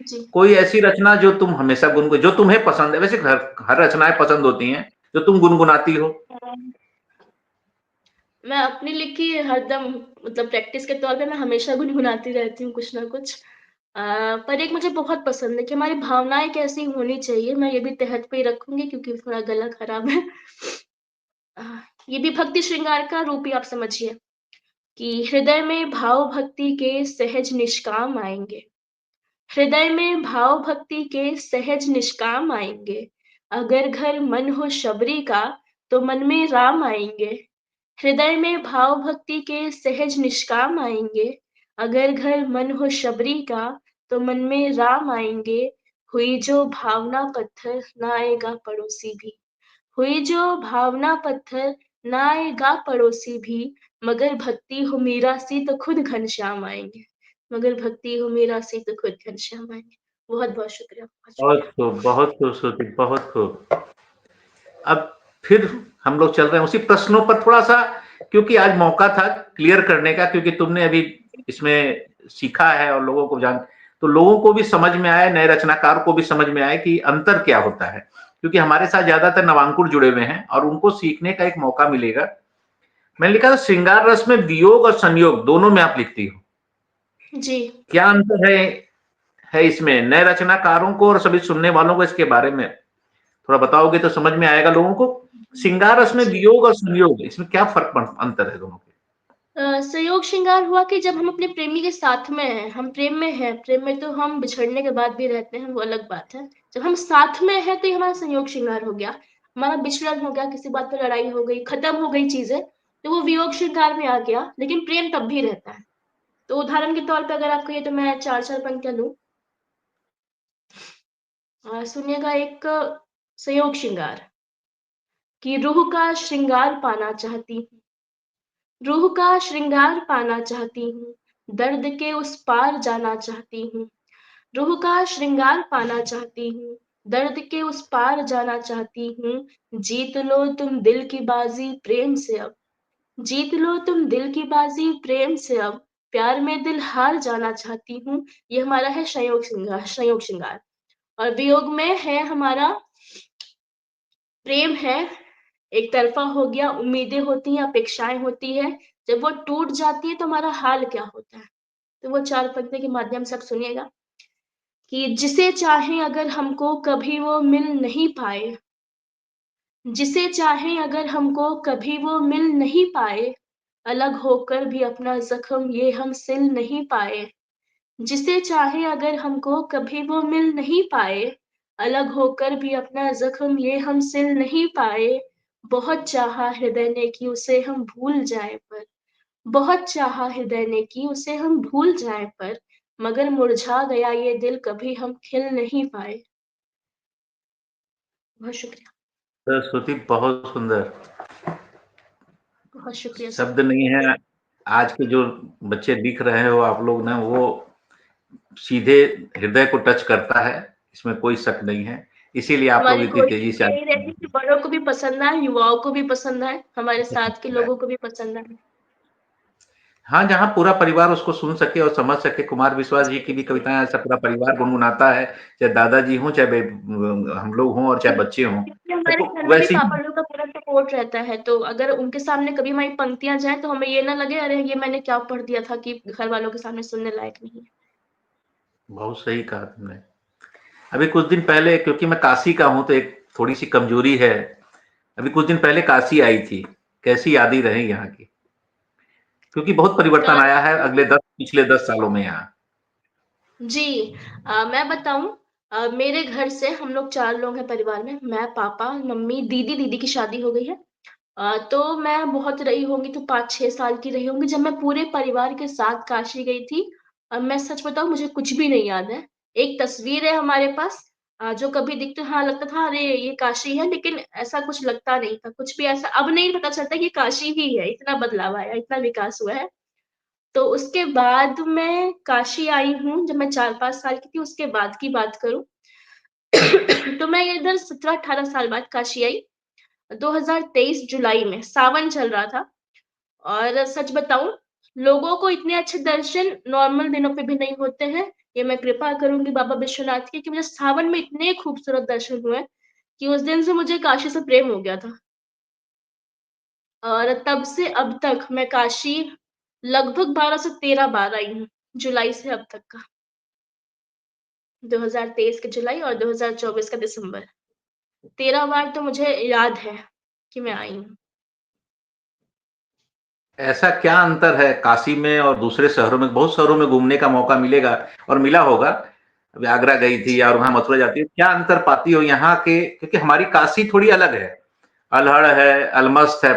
जी। कोई ऐसी रचना जो तुम हमेशा जो तुम्हें पसंद है, वैसे हर रचनाएँ पसंद होती हैं, जो तुम गुनगुनाती हो? मैं अपनी लिखी हरदम मतलब प्रैक्टिस के तौर पे मैं हमेशा गुनगुनाती रहती हूँ कुछ ना कुछ। पर एक मुझे बहुत पसंद है कि हमारी भावनाएँ कैसी होनी चाहिए, मैं ये भी तहत पे ही रखूँगी क्योंकि थोड़ा गला खराब है। अ, ये भी भक्ति श्रृंगार का रूप ही आप समझिए कि हृदय में भाव भक्ति के सहज निष्काम आएँगे। हृदय में भाव भक्ति के सहज निष्काम आएँगे। अगर घर मन हो शबरी का, तो मन में राम आएँगे। हृदय में भाव भक्ति के सहज निष्काम आएँगे। अगर घर मन हो शबरी का, तो मन में राम आएँगे। हुई जो भावना पत्थर, ना आएगा पड़ोसी भी। हुई जो भावना पत्थर, ना आएगा पड़ोसी भी। मगर भक्ति हो मीरा सी तो खुद घनश्याम आएँगे। मगर भक्ति हो मीरा सी तो खुद घनश्याम आएँगे। बहुत-बहुत शुक्रिया, बहुत शुक्रिया। बहुत खूब श्रुति, बहुत खूब। अब फिर हम लोग चल रहे हैं उसी प्रश्नों पर थोड़ा-सा, क्योंकि आज मौका था क्लियर करने का, क्योंकि तुमने अभी इसमें सीखा है और लोगों को तो लोगों को भी समझ में आए, नए रचनाकार को भी समझ में आए कि अंतर क्या होता है। क्योंकि हमारे साथ ज़्यादातर नवांकुर जुड़े हुए हैं और उनको सीखने का एक मौका मिलेगा। मैंने लिखा था श्रृंगार रस में वियोग और संयोग दोनों में आप लिखती हो। जी। क्या अंतर है इसमें नए रचनाकारों को और सभी सुनने वालों को इसके बारे में थोड़ा बताओगे तो समझ में आएगा लोगों को। श्रृंगार रस में जी। वियोग और संयोग इसमें क्या अंतर है दोनों के? संयोग श्रृंगार हुआ कि जब हम अपने प्रेमी के साथ में हैं, हम प्रेम में हैं, प्रेम में तो हम बिछड़ने के बाद भी रहते हैं, वो अलग बात है। जब हम साथ में हैं, तो ये हमारा संयोग श्रृंगार हो गया। हमारा विछड़न हो गया, किसी बात पे लड़ाई हो गई, खत्म हो गई चीज़ें, तो वो वियोग श्रृंगार में आ गया, लेकिन प्रेम तब भी रहता है। तो उदाहरण के तौर पे अगर आप कहिए तो मैं 4-4 पंक्तियाँ लूँ। सुनिएगा एक संयोग श्रृंगार कि रूह का श्रृंगार पाना चाहती हूँ, रूह का श्रृंगार पाना चाहती हूँ, दर्द के उस पार जाना चाहती हूँ। रूह का श्रृंगार पाना चाहती हूँ, दर्द के उस पार जाना चाहती हूँ। जीत लो तुम दिल की बाजी प्रेम से अब, जीत लो तुम दिल की बाजी प्रेम से अब, प्यार में दिल हार जाना चाहती हूँ। ये हमारा है संयोग श्रृंगार। और वियोग में है हमारा प्रेम है, एक तरफ़ा हो गया, उम्मीदें होती हैं, अपेक्षाएँ होती हैं, जब वो टूट जाती है तो हमारा हाल क्या होता है? तो वो 4 पंक्ति के माध्यम से आप सुनिएगा कि जिसे चाहें अगर हमको कभी वो मिल नहीं पाए, जिसे चाहें अगर हमको कभी वो मिल नहीं पाए, अलग होकर भी अपना ज़ख्म ये हम सिल नहीं पाए। जिसे चाहे अगर हमको कभी वो मिल नहीं पाए, अलग होकर भी अपना ज़ख्म ये हम सिल नहीं पाए। बहुत चाहा हृदय ने कि उसे हम भूल जाएँ पर, बहुत चाहा हृदय ने कि उसे हम भूल जाएँ पर, मगर मुरझा गया ये दिल कभी हम खिल नहीं पाए। बहुत शुक्रिया, सरस्वती बहुत सुंदर। बहुत शुक्रिया सर। शब्द नहीं है। आज के जो बच्चे लिख रहे हो आप लोग ना, वो सीधे हृदय को टच करता है, इसमें कोई शक नहीं है। इसीलिए आप लोग हमारी इतनी तेजी कोशिश से यही रहती है कि बड़ों को भी पसंद आए, युवाओं को भी पसंद आए, हमारे साथ के लोगों को भी पसंद आए। हाँ, जहाँ पूरा परिवार उसको सुन सके और समझ सके। कुमार विश्वास जी जी, की भी जी। कविताएँ ऐसा पूरा परिवार गुनगुनाता है, चाहे दादाजी हों, चाहे हम लोग हों और चाहे बच्चे हों। क्योंकि हमारे तो घर में भी वैसे पापा ही लोग का पूरा सपोर्ट रहता है, तो अगर उनके सामने कभी हमारी पंक्तियाँ जाएँ, तो हमें ये ना लगे, अरे! ये मैंने क्या पढ़ दिया था कि घर वालों के सामने सुनने लायक नहीं है। बहुत सही कहा तुमने। अभी कुछ दिन पहले, क्योंकि मैं काशी का हूँ तो एक थोड़ी-सी कमजोरी है। अभी कुछ दिन पहले काशी आई थी। कैसी यादें रही यहाँ की? क्योंकि बहुत परिवर्तन आया है काशी पिछले 10 सालों में यहाँ। जी। मैं बताऊँ मेरे घर से हम लोग 4 लोग हैं परिवार में, मैं, पापा, मम्मी, दीदी, दीदी की शादी हो गई है। तो मैं बहुत रही होंगी तो 5-6 साल की रही होंगी जब मैं पूरे परिवार के साथ काशी गई थी अब मैं सच बताऊँ मुझे कुछ भी नहीं याद है। एक तस्वीर है हमारे पास जो कभी दिखते हाँ, लगता था अरे! ये काशी है लेकिन ऐसा कुछ लगता नहीं था। कुछ भी ऐसा अब नहीं पता चलता कि काशी ही है, इतना बदलाव आया है, इतना विकास हुआ है। तो उसके बाद मैं काशी आई हूँ, जब मैं 4-5 साल की थी उसके बाद की बात करूँ तो मैं इधर 17-18 साल बाद काशी आई। 2023 जुलाई में सावन चल रहा था और सच बताऊँ लोगों को इतने अच्छे दर्शन नॉर्मल दिनों पे भी नहीं होते हैं। ये मैं कृपा करूँगी बाबा विश्वनाथ की कि मुझे सावन में इतने खूबसूरत दर्शन हुए कि उस दिन से मुझे काशी से प्रेम हो गया था। और तब से अब तक मैं काशी लगभग 12 से 13 बार आई हूँ, जुलाई से अब तक का। 2023 के जुलाई और 2024 का दिसंबर। 13 बार तो मुझे याद है कि मैं आई हूँ। ऐसा क्या अंतर है काशी में और दूसरे शहरों में? बहुत शहरों में घूमने का मौका मिलेगा और मिला होगा। अभी आगरा गई थी और वहाँ मथुरा जाती है। क्या अंतर पाती हो यहाँ के? क्योंकि हमारी काशी थोड़ी अलग है। अल्हड़ है, अलमस्त है।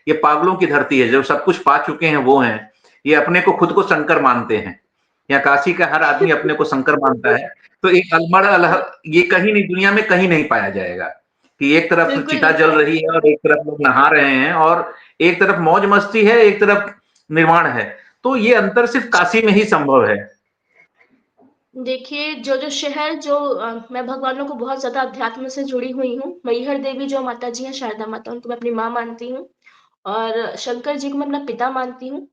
ये पागलों की धरती है, जो सब कुछ पा चुके हैं वो हैं। ये अपने को खुद को शंकर मानते हैं। यहाँ काशी का हर आदमी अपने को शंकर मानता है। तो एक अल्मड़ अल्हड़ ये कहीं नहीं, दुनिया में कहीं नहीं पाया जाएगा कि एक तरफ बिल्कुल चिता जल रही है और एक तरफ लोग नहा रहे हैं और एक तरफ मौज मस्ती है, एक तरफ निर्वाण है। तो ये अंतर सिर्फ काशी में ही संभव है। देखिए, जो-जो शहर जो मैं भगवानों को बहुत ज़्यादा अध्यात्म से जुड़ी हुई हूँ। मैहर देवी जो माता जी हैं, शारदा माता, उनको मैं अपनी माँ मानती हूँ और शंकर जी को मैं अपना पिता मानती हूँ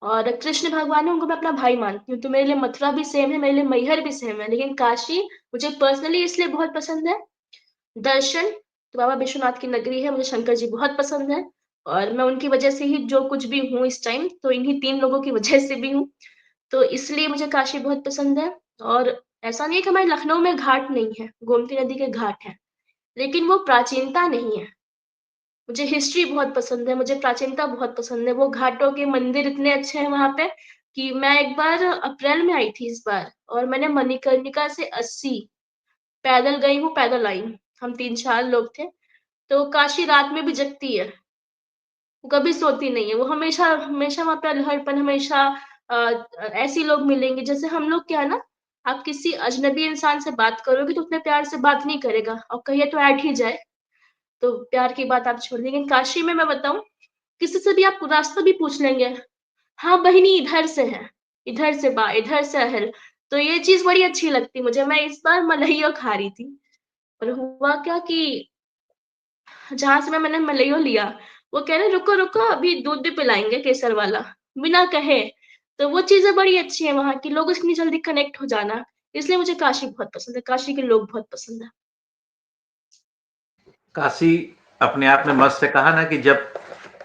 और कृष्ण भगवान हैं, उनको मैं अपना भाई मानती हूँ। तो मेरे लिए मथुरा भी सेम है, मेरे लिए मैहर भी सेम है। लेकिन काशी मुझे पर्सनली इसलिए बहुत पसंद है, दर्शन तो बाबा विश्वनाथ की नगरी है, मुझे शंकर जी बहुत पसंद है और मैं उनकी वजह से ही जो कुछ भी हूँ इस टाइम, तो इन्हीं 3 लोगों की वजह से भी हूँ। तो इसलिए मुझे काशी बहुत पसंद है और ऐसा नहीं है कि हमारे लखनऊ में घाट नहीं है, गोमती नदी के घाट हैं, लेकिन वो प्राचीनता नहीं है। मुझे हिस्ट्री बहुत पसंद है, मुझे प्राचीनता बहुत पसंद है। वो घाटों के मंदिर इतने अच्छे हैं वहाँ पे कि मैं एक बार अप्रैल में आई थी इस बार और मैंने मणिकर्णिका से 80 पैदल गई हूँ, पैदल आई हूँ। हम 3-4 लोग थे। तो काशी रात में भी जगती है, वो कभी सोती नहीं है। वो हमेशा हमेशा वहाँ पे अल्हड़पन हमेशा ऐसे लोग मिलेंगे जैसे हम लोग क्या है ना, आप किसी अजनबी इंसान से बात करोगे तो उतने प्यार से बात नहीं करेगा और कहिए तो ऐंठ ही जाए, तो प्यार की बात आप छोड़ दें। लेकिन काशी में मैं बताऊँ, किसी से भी आप रास्ता भी पूछ लेंगे, हाँ बहिनी इधर से है, इधर से बा, इधर से अहिल। तो ये चीज़ बड़ी अच्छी लगती मुझे। मैं इस बार मलइयो खा रही थी और हुआ क्या कि जहाँ से मैंने मलइयो लिया, वो कह रहे रुको, रुको अभी दूध भी पिलाएँगे केसर वाला, बिना कहे। तो वो चीज़ें बड़ी अच्छी हैं वहाँ की, लोगों से इतनी जल्दी कनेक्ट हो जाना, इसलिए मुझे काशी बहुत पसंद है, काशी के लोग बहुत पसंद हैं। काशी अपने आप में मस्त है। कहा ना कि जब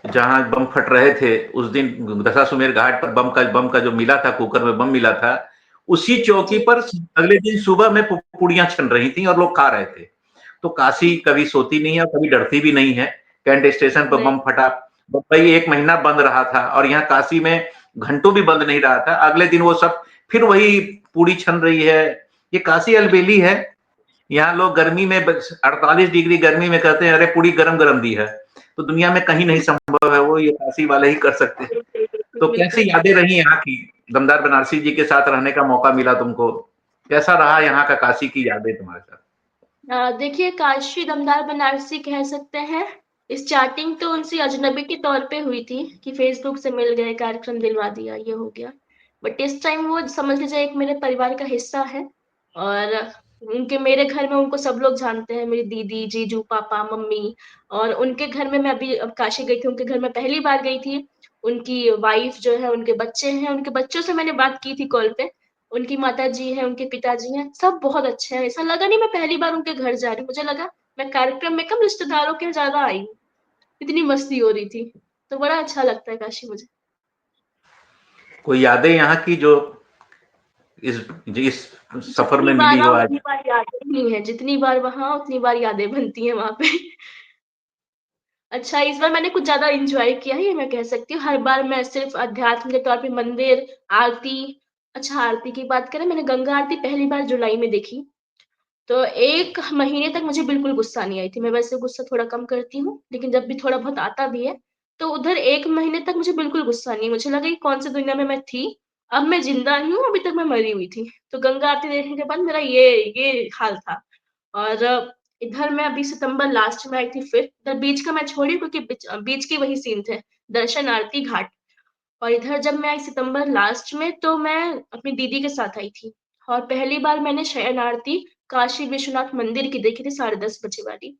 जहाँ बम फट रहे थे उस दिन दशाश्वमेध घाट पर बम का जो मिला था, कुकर में बम मिला था, उसी चौकी जी, पर अगले दिन सुबह में पुड़ियां छन रही थी और लोग खा रहे थे। तो काशी कभी सोती नहीं है और कभी डरती भी नहीं है। कैंट स्टेशन पर नहीं, बम फटा, बम्बई 1 महीना बंद रहा था और यहाँ काशी में घंटों भी बंद नहीं रहा था। अगले दिन वो सब फिर वही पूड़ी छन रही है। ये काशी अलबेली है। यहाँ लोग गर्मी में 48 डिग्री गर्मी में कहते हैं अरे पूरी गरम गरम दी है। तो दुनिया में कहीं नहीं संभव है, वो ये काशी वाले ही कर सकते हैं। बिल्कुल, बिल्कुल, तो कैसी बिल्कुल। यादें रही यहाँ की? दमदार बनारसी जी के साथ रहने का मौका मिला तुमको। कैसा रहा यहाँ का काशी की यादें तुम्हारे साथ? देखिए काशी दमदार बनारसी कह सकते हैं। स्टार्टिंग तो उनसे अजनबी के तौर पे हुई थी कि फेसबुक से मिल गए, कार्यक्रम दिलवा दिया, ये हो गया। बट इस टाइम वो समझ लीजिए एक मेरे परिवार का हिस्सा है और उनके मेरे घर में उनको सब लोग जानते हैं, मेरी दीदी, जीजू, पापा, मम्मी और उनके घर में मैं अभी अब काशी गई थी, उनके घर में पहली बार गई थी। उनकी वाइफ जो है, उनके बच्चे हैं, उनके बच्चों से मैंने बात की थी कॉल पे। उनकी माताजी हैं, उनके पिताजी हैं, सब बहुत अच्छे हैं। ऐसा लगा नहीं मैं पहली बार उनके घर जा रही हूँ, मुझे लगा मैं कार्यक्रम में कम रिश्तेदारों के ज़्यादा आई हूँ। इतनी मस्ती हो रही थी। तो बड़ा अच्छा लगता है काशी मुझे। कोई यादें यहाँ की जो इस सफर जितनी में मिली बार हो आओ आज? उतनी बार यादें ही हैं, जितनी बार वहाँ उतनी बार यादें बनती हैं वहाँ पे। अच्छा, इस बार मैंने कुछ ज़्यादा एन्जॉय किया है, ये मैं कह सकती हूँ। हर बार मैं सिर्फ़ अध्यात्म के तौर पे मंदिर, आरती अच्छा आरती की बात करें, मैंने गंगा आरती पहली बार जुलाई में देखी। तो 1 महीने तक मुझे बिल्कुल गुस्सा नहीं आई थी। मैं वैसे गुस्सा थोड़ा कम करती हूँ, लेकिन जब भी थोड़ा बहुत आता भी है, तो उधर 1 महीने तक मुझे बिल्कुल गुस्सा नहीं, मुझे लगा कि कौन-सी दुनिया में मैं थी अब मैं ज़िंदा ही हूँ, अभी तक मैं मरी हुई थी। तो गंगा आरती देखने के बाद मेरा ये हाल था। और इधर मैं अभी सितंबर लास्ट में आई थी फिर, इधर बीच का मैं छोड़ी क्योंकि बीच के वही सीन थे, दर्शन, आरती, घाट। और इधर जब मैं आई सितंबर लास्ट में तो मैं अपनी दीदी के साथ आई थी और पहली बार मैंने शयन आरती काशी विश्वनाथ मंदिर की देखी थी 10:30 बजे वाली।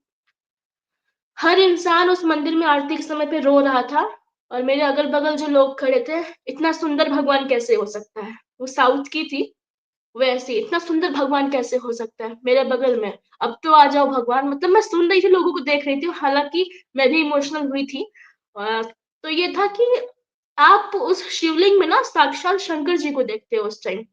हर इंसान उस मंदिर में आरती के समय पे रो रहा था और मेरे अगल-बगल जो लोग खड़े थे, इतना सुंदर भगवान कैसे हो सकता है? वो साउथ की थी, वैसी इतना सुंदर भगवान कैसे हो सकता है? मेरे बगल में, अब तो आ जाओ भगवान मतलब मैं सुन रही थी, लोगों को देख रही थी, हालाँकि मैं भी इमोशनल हुई थी। तो ये था कि आप उस शिवलिंग में ना साक्षात शंकर जी को देखते हो उस टाइम।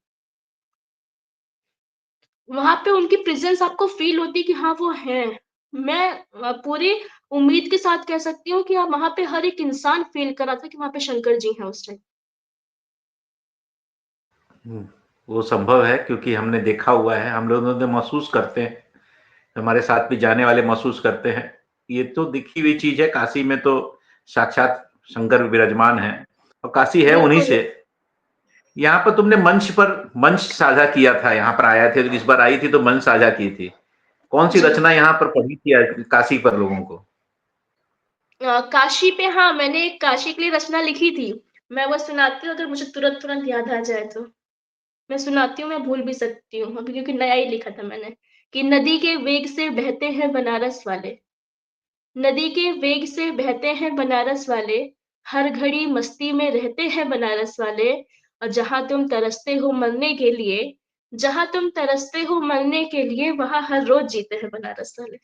वहाँ पे उनकी प्रेज़ेंस आपको फ़ील होती है कि हाँ, वो हैं। मैं पूरी उम्मीद के साथ कह सकती हूँ कि वहाँ पे हर एक इंसान फ़ील कर रहा था कि वहाँ पे शंकर जी हैं उस टाइम। हुँ, वो संभव है क्योंकि हमने देखा हुआ है, हम लोगों ने महसूस करते हैं, हमारे साथ भी जाने वाले महसूस करते हैं। ये तो दिखी हुई चीज़ है, काशी में तो साक्षात शंकर विराजमान हैं और काशी है उन्हीं बिल्कुल। से। यहाँ पर तुमने मंच साझा किया था, यहाँ पर आया थे, इस बार आई थी तो मंच साझा की थी। कौन सी जी। रचना यहाँ पर पढ़ी थी काशी पर लोगों को? काशी पे हाँ, मैंने एक काशी के लिए रचना लिखी थी। मैं वो सुनाती हूँ अगर मुझे तुरंत-तुरंत याद आ जाए तो। मैं सुनाती हूँ, मैं भूल भी सकती हूँ, अभी क्योंकि नया ही लिखा था मैंने, कि नदी के वेग से बहते हैं बनारस वाले, नदी के वेग से बहते हैं बनारस वाले, हर घड़ी मस्ती में रहते हैं बनारस वाले और जहाँ तुम तरसते हो मरने के लिए, जहाँ तुम तरसते हो मरने के लिए, वहाँ हर रोज़ जीते हैं बनारस वाले।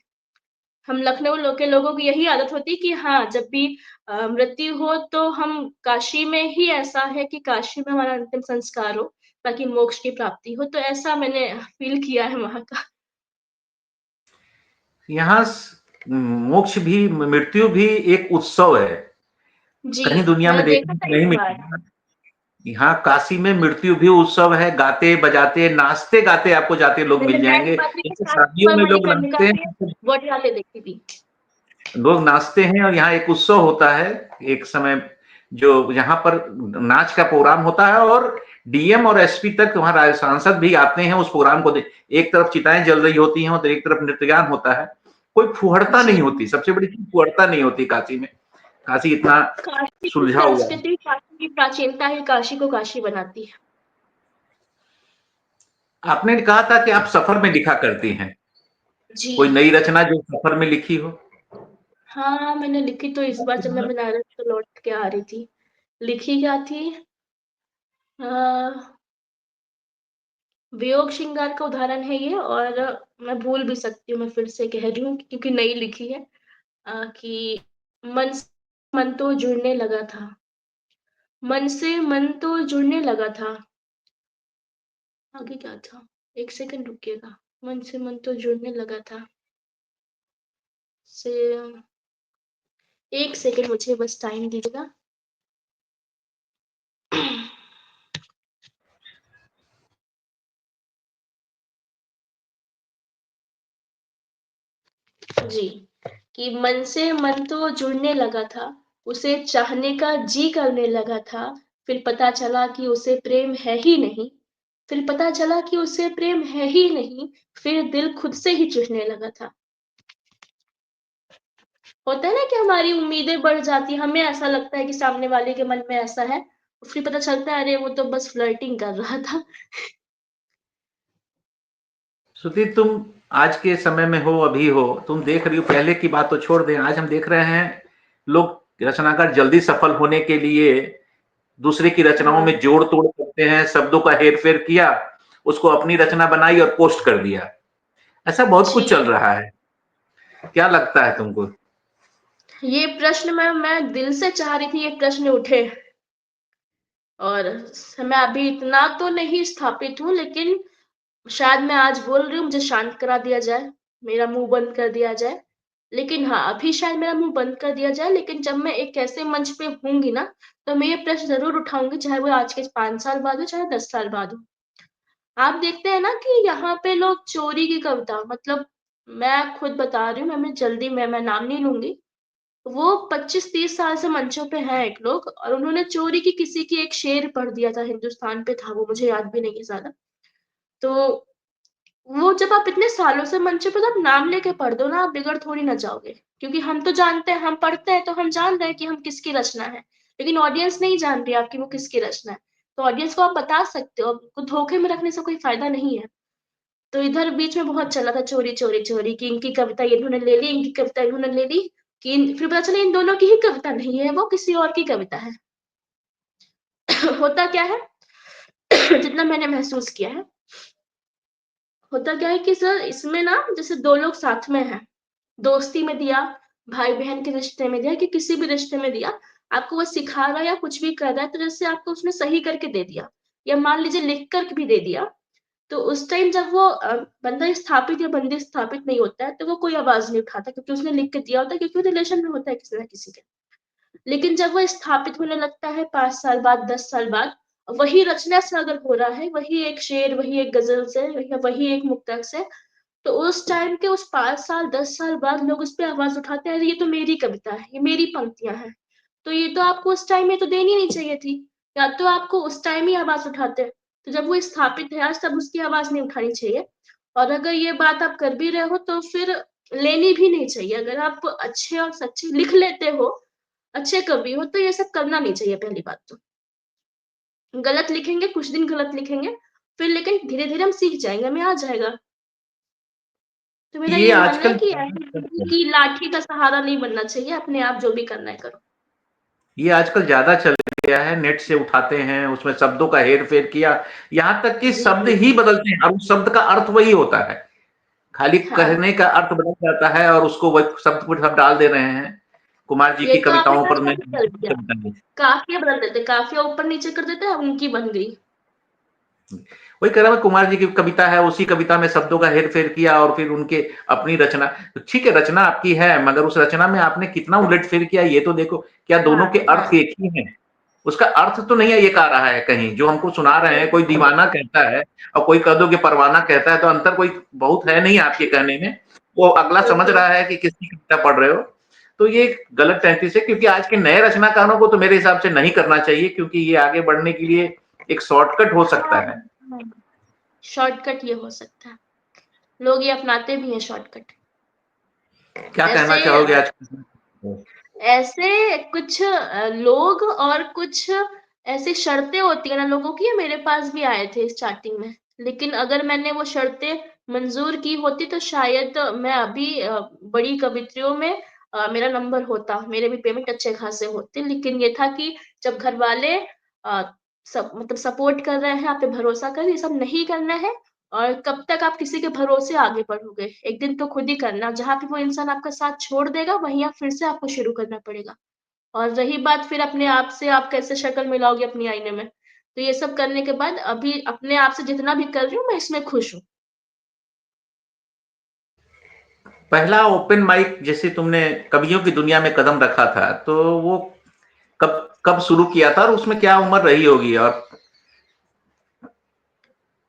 हम लखनऊ के लोगों की यही आदत होती है कि हाँ, जब भी मृत्यु हो तो हम काशी में ही ऐसा है कि काशी में हमारा अंतिम संस्कार हो, ताकि मोक्ष की प्राप्ति हो, तो ऐसा मैंने फ़ील किया है वहाँ का। यहाँ मोक्ष भी मृत्यु भी एक उत्सव है। जी, कहीं दुनिया में मैंने देखा देखने था को इस नहीं बार। मिलेगा। यहाँ काशी में मृत्यु भी उत्सव है, गाते बजाते नाचते गाते आपको जाते लोग मैंने मिल बैंड जाएंगे, बाजे के जैसे साथ शादियों ऊपर में लोग मणिकर्णिका नाचते के हैं, वोटियाले देखी थी। लोग नाचते हैं और यहाँ एक उत्सव होता है एक समय, जो यहाँ पर नाच का प्रोग्राम होता है और डीएम और एसपी तक वहाँ सांसद भी आते हैं उस प्रोग्राम को एक तरफ चिताएं जल रही होती हैं और एक तरफ नृत्यगान होता है। कोई फुहड़ता जी, नहीं होती, सबसे बड़ी चीज फुहड़ता नहीं होती काशी में। काशी इतना काशी की सुलझा हुआ है। संस्कृति, काशी की प्राचीनता ही काशी को काशी बनाती है। आपने कहा था कि आप सफर में लिखा करती हैं, कोई जी, नई रचना जो सफर में लिखी हो? हाँ, मैंने लिखी तो इस बार जब मैं बनारस से लौट के आ रही थी। लिखी क्या थी? अ, वियोग श्रृंगार का उदाहरण है ये और मैं भूल भी सकती हूँ, मैं फिर से कह रही हूँ क्योंकि नई लिखी है कि मन से मन तो जुड़ने लगा था, मन से मन तो जुड़ने लगा था। आगे क्या था? 1 सेकंड रुकिएगा। मन से मन तो जुड़ने लगा था। से 1 सेकंड मुझे बस टाइम दीजिएगा। जी, कि मन से मन तो जुड़ने लगा था, उसे चाहने का जी करने लगा था, फिर पता चला कि उसे प्रेम है ही नहीं, फिर पता चला कि उसे प्रेम है ही नहीं, फिर दिल खुद से ही चिढ़ने लगा था। होता है ना कि हमारी उम्मीदें बढ़ जाती हैं, हमें ऐसा लगता है कि सामने वाले के मन में ऐसा है, फिर पता चलता है अरे वो तो बस फ्लर्टिंग कर रहा था। श्रुति, तुम आज के समय में हो, अभी हो, तुम देख रही हो, पहले की बात तो छोड़ दें, आज हम देख रहे हैं लोग रचनाकार जल्दी सफल होने के लिए दूसरे की रचनाओं हाँ, में जोड़ तोड़ करते हैं, शब्दों का हेर फेर किया, उसको अपनी रचना बनाई और पोस्ट कर दिया। ऐसा बहुत कुछ चल जी, रहा है। क्या लगता है तुमको? ये प्रश्न मैं दिल से चाह रही थी ये प्रश्न उठे और मैं अभी इतना तो नहीं स्थापित हूँ लेकिन शायद मैं आज बोल रही हूँ मुझे शांत करा दिया जाए, मेरा मुँह बंद कर दिया जाए। लेकिन हाँ, अभी शायद मेरा मुँह बंद कर दिया जाए लेकिन जब मैं एक ऐसे मंच पे होंगी ना, तो मैं ये प्रश्न ज़रूर उठाऊँगी चाहे वो आज के 5 साल बाद हो, चाहे 10 साल बाद हो। आप देखते हैं ना कि यहाँ पे लोग चोरी की कविता मतलब मैं खुद बता रही हूँ, मैं जल्दी मैं नाम नहीं लूँगी। वो 25-30 साल से मंचों पे हैं एक लोग, और उन्होंने चोरी की किसी की एक शेर पढ़ दिया था, हिंदुस्तान पे था वो, मुझे याद भी नहीं है ज़्यादा। तो वो जब आप इतने सालों से मंच पे, तो आप नाम लेके पढ़ दो ना, आप बिगड़ थोड़ी ना जाओगे। क्योंकि हम तो जानते हैं, हम पढ़ते हैं तो हम जान रहे हैं कि हम किसकी रचना है। लेकिन ऑडियंस नहीं जान रही आपकी वो किसकी रचना है। तो ऑडियंस को आप बता सकते हो, आपको धोखे में रखने से कोई फ़ायदा नहीं है। तो इधर बीच में बहुत चला था चोरी, चोरी, चोरी, कि इनकी कविता इन्होंने ले ली, इनकी कविता इन्होंने ले ली, फिर पता चला इन दोनों की ही कविता नहीं है, वो किसी और की कविता है। होता क्या है, जितना मैंने महसूस किया है, होता क्या है कि सर इसमें ना, जैसे 2 लोग साथ में हैं, दोस्ती में दिया, भाई-बहन के रिश्ते में दिया, कि किसी भी रिश्ते में दिया, आपको वो सिखा रहा है या कुछ भी कर रहा है, तो जैसे आपको उसने सही करके दे दिया, या मान लीजिए लिख कर भी दे दिया, तो उस टाइम जब वो बंदा स्थापित या बंदी स्थापित नहीं होता है, तो वो कोई आवाज़ नहीं उठाता, क्योंकि उसने लिख के दिया होता है, क्योंकि वो रिलेशन में होता है किसी न किसी के। लेकिन जब वो स्थापित होने लगता है 5 साल बाद, 10 साल बाद, वही रचना से अगर हो रहा है, वही एक शेर, वही एक गज़ल से, या वही एक मुक्तक से, तो उस टाइम के उस 5 साल, 10 साल बाद लोग उस पे आवाज़ उठाते हैं, अरे ये तो मेरी कविता है, ये मेरी पंक्तियाँ हैं। तो ये तो आपको उस टाइम में तो देनी नहीं चाहिए थी, या तो आपको उस टाइम ही आवाज़ उठाते। तो जब वो स्थापित है आज, तब उसकी आवाज़ नहीं उठानी चाहिए। और अगर ये बात आप कर भी रहे हो, तो फिर लेनी भी नहीं चाहिए। अगर आप अच्छे और सच्चे लिख लेते हो, अच्छे कवि हो, तो ये सब करना नहीं चाहिए पहली बात तो। गलत लिखेंगे, कुछ दिन गलत लिखेंगे, फिर लेकिन धीरे-धीरे हम सीख जाएँगे, हमें आ जाएगा। तो मेरा ये ये मानना है आजकल कि ऐसे किसी की लाठी का सहारा नहीं बनना चाहिए, अपने आप जो भी करना है करो। ये आजकल ज़्यादा चल गया है, नेट से उठाते हैं, उसमें शब्दों का हेर-फेर किया, यहाँ तक कि जी, शब्द जी। ही बदलते हैं और उस शब्द का अर्थ वही होता है। खाली हाँ, कहने का अर्थ बदल जाता है और उसको वही शब्द को सब डाल दे रहे हैं। कुमार जी ये की तो आपने कविताओं कहा पर मैं सही कर दिया। काफ़ियाँ बदल देते, काफ़ियाँ ऊपर-नीचे कर देते हैं, उनकी बन गई। वही कह रहा मैं, कुमार जी की कविता है, उसी कविता में शब्दों का हेर-फेर किया और फिर उनके अपनी रचना। तो ठीक है, रचना आपकी है, मगर उस रचना में आपने कितना उलट-फेर किया ये तो देखो। क्या दोनों हाँ, के अर्थ हाँ। एक ही हैं? उसका अर्थ तो नहीं है ये आ रहा है कहीं, जो हमको सुना रहे हैं, कोई दीवाना कहता है और कोई कह दो कि परवाना कहता है, तो अंतर कोई बहुत है नहीं आपके कहने में। वो अगला समझ बिल्कुल। रहा है कि किसकी कविता पढ़ रहे हो। तो ये एक गलत तैंतीस है, क्योंकि आज के नए रचनाकारों को तो मेरे हिसाब से नहीं करना चाहिए, क्योंकि ये आगे बढ़ने के लिए एक शॉर्टकट हो सकता हाँ, है। हाँ। शॉर्टकट ये हो सकता है। लोग ये अपनाते भी हैं शॉर्टकट। क्या कहना ऐसे चाहोगे आज? ऐसे कुछ लोग और कुछ ऐसी शर्तें होती है ना लोगों की, ये मेरे पास भी आए थे स्टार्टिंग में। लेकिन अगर मैंने वो शर्तें मंज़ूर की होती, तो शायद मैं अभी बड़ी कवित्रियों में मेरा नंबर होता, मेरे भी पेमेंट अच्छे खासे होते। लेकिन ये था कि जब घरवाले सब मतलब सपोर्ट कर रहे हैं, आप पे भरोसा कर रहे हैं, ये सब नहीं करना है, और कब तक आप किसी के भरोसे आगे बढ़ोगे? एक दिन तो खुद ही करना, जहाँ पे वो इंसान आपका साथ छोड़ देगा, वहीं आप फिर से आपको शुरू करना पड़ेगा। और रही बात फिर अपने आप से आप कैसे शक्ल मिलाओगे अपनी आईने में, तो ये सब करने के बाद अभी अपने आप से जितना भी कर रही हूँ, मैं इसमें खुश हूँ। पहला ओपन माइक जैसे तुमने कवियों की दुनिया में कदम रखा था, तो वो कब कब शुरू किया था और उसमें क्या उम्र रही होगी? और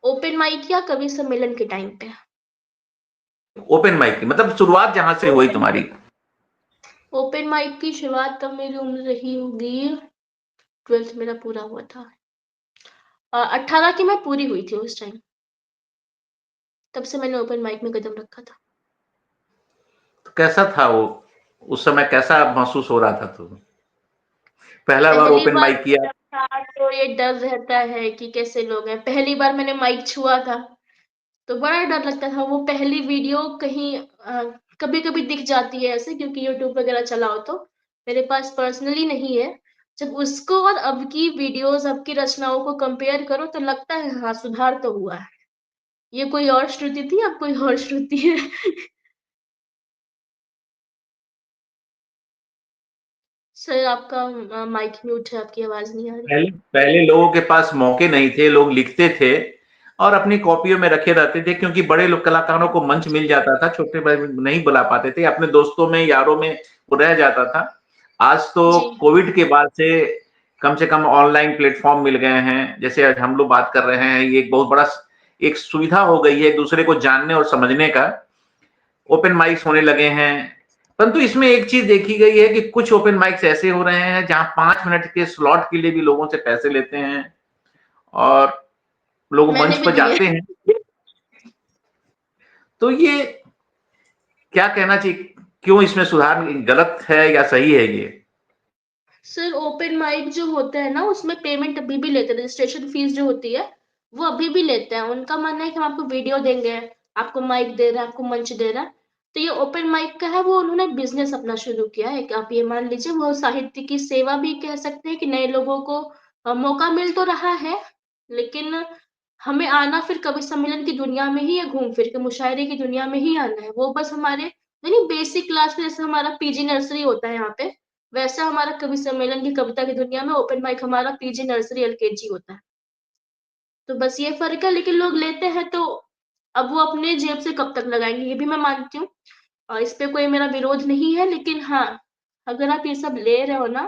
ओपन माइक या कवि सम्मेलन के टाइम पे। ओपन माइक की मतलब शुरुआत जहां से हुई ओपन तुम्हारी? ओपन माइक की शुरुआत तब मेरी उम्र रही होगी, 12th मेरा पूरा हुआ था। 18 की मैं पूरी हुई थी उस टाइम, तब से मैंने ओपन माइक में कदम रखा था। तो कैसा था वो? उस समय कैसा महसूस हो रहा था तुम्हें? पहला बार पहली ओपन बार माइक किया? था तो ये डर रहता है कि कैसे लोग हैं। पहली बार मैंने माइक छुआ था, तो बड़ा डर लगता था। वो पहली वीडियो कहीं कभी-कभी दिख जाती है ऐसे, क्योंकि यूट्यूब वगैरह चलाओ तो। मेरे पास पर्सनली नहीं है। जब उसको और अब की वीडियोज़, अब की रचनाओं को कंपेयर करो, तो लगता है हाँ, सुधार तो हुआ है। ये कोई और श्रुति थी, अब कोई और श्रुति है। सर आपका माइक म्यूट है, आपकी आवाज़ नहीं आ रही। पहले पहले लोगों के पास मौके नहीं थे, लोग लिखते थे और अपनी कॉपियों में रखे रहते थे, क्योंकि बड़े लोग कलाकारों को मंच मिल जाता था, छोटे भाई नहीं बुला पाते थे, अपने दोस्तों में यारों में वो रह जाता था। आज तो जी, कोविड के बाद से कम ऑनलाइन प्लेटफॉर्म मिल गए हैं, जैसे आज हम लोग बात कर रहे हैं, ये एक बहुत बड़ा एक सुविधा हो गई है एक दूसरे को जानने और समझने का। ओपन माइक्स होने लगे हैं, परंतु इसमें एक चीज देखी गई है कि कुछ ओपन माइक्स ऐसे हो रहे हैं जहां 5 मिनट के स्लॉट के लिए भी लोगों से पैसे लेते हैं और लोग मैंने मंच भी पर दिए। जाते हैं। तो ये क्या कहना चाहिए, क्यों इसमें सुधार गलत है या सही है ये? सर ओपन माइक जो होता है ना उसमें पेमेंट अभी भी लेते हैं, रजिस्ट्रेशन फीस जो होती है वो अभी भी लेते हैं। उनका मानना है कि हम आपको वीडियो देंगे, आपको माइक दे रहा है, आपको मंच दे रहा है। तो ये ओपन माइक का है, वो उन्होंने बिजनेस अपना शुरू किया है कि आप ये मान लीजिए वो साहित्य की सेवा भी कह सकते हैं कि नए लोगों को मौका मिल तो रहा है, लेकिन हमें आना फिर कवि सम्मेलन की दुनिया में ही है, घूम फिर के मुशायरे की दुनिया में ही आना है। वो बस हमारे यानी बेसिक क्लास में जैसे हमारा पीजी नर्सरी होता है यहाँ पे, वैसा हमारा कवि सम्मेलन की कविता की दुनिया में ओपन माइक हमारा पीजी नर्सरी एलकेजी होता है। तो बस ये फ़र्क है, लेकिन लोग लेते हैं तो अब वो अपने जेब से कब तक लगाएँगे, ये भी मैं मानती हूँ। इस पे कोई मेरा विरोध नहीं है, लेकिन हाँ, अगर आप ये सब ले रहे हो ना,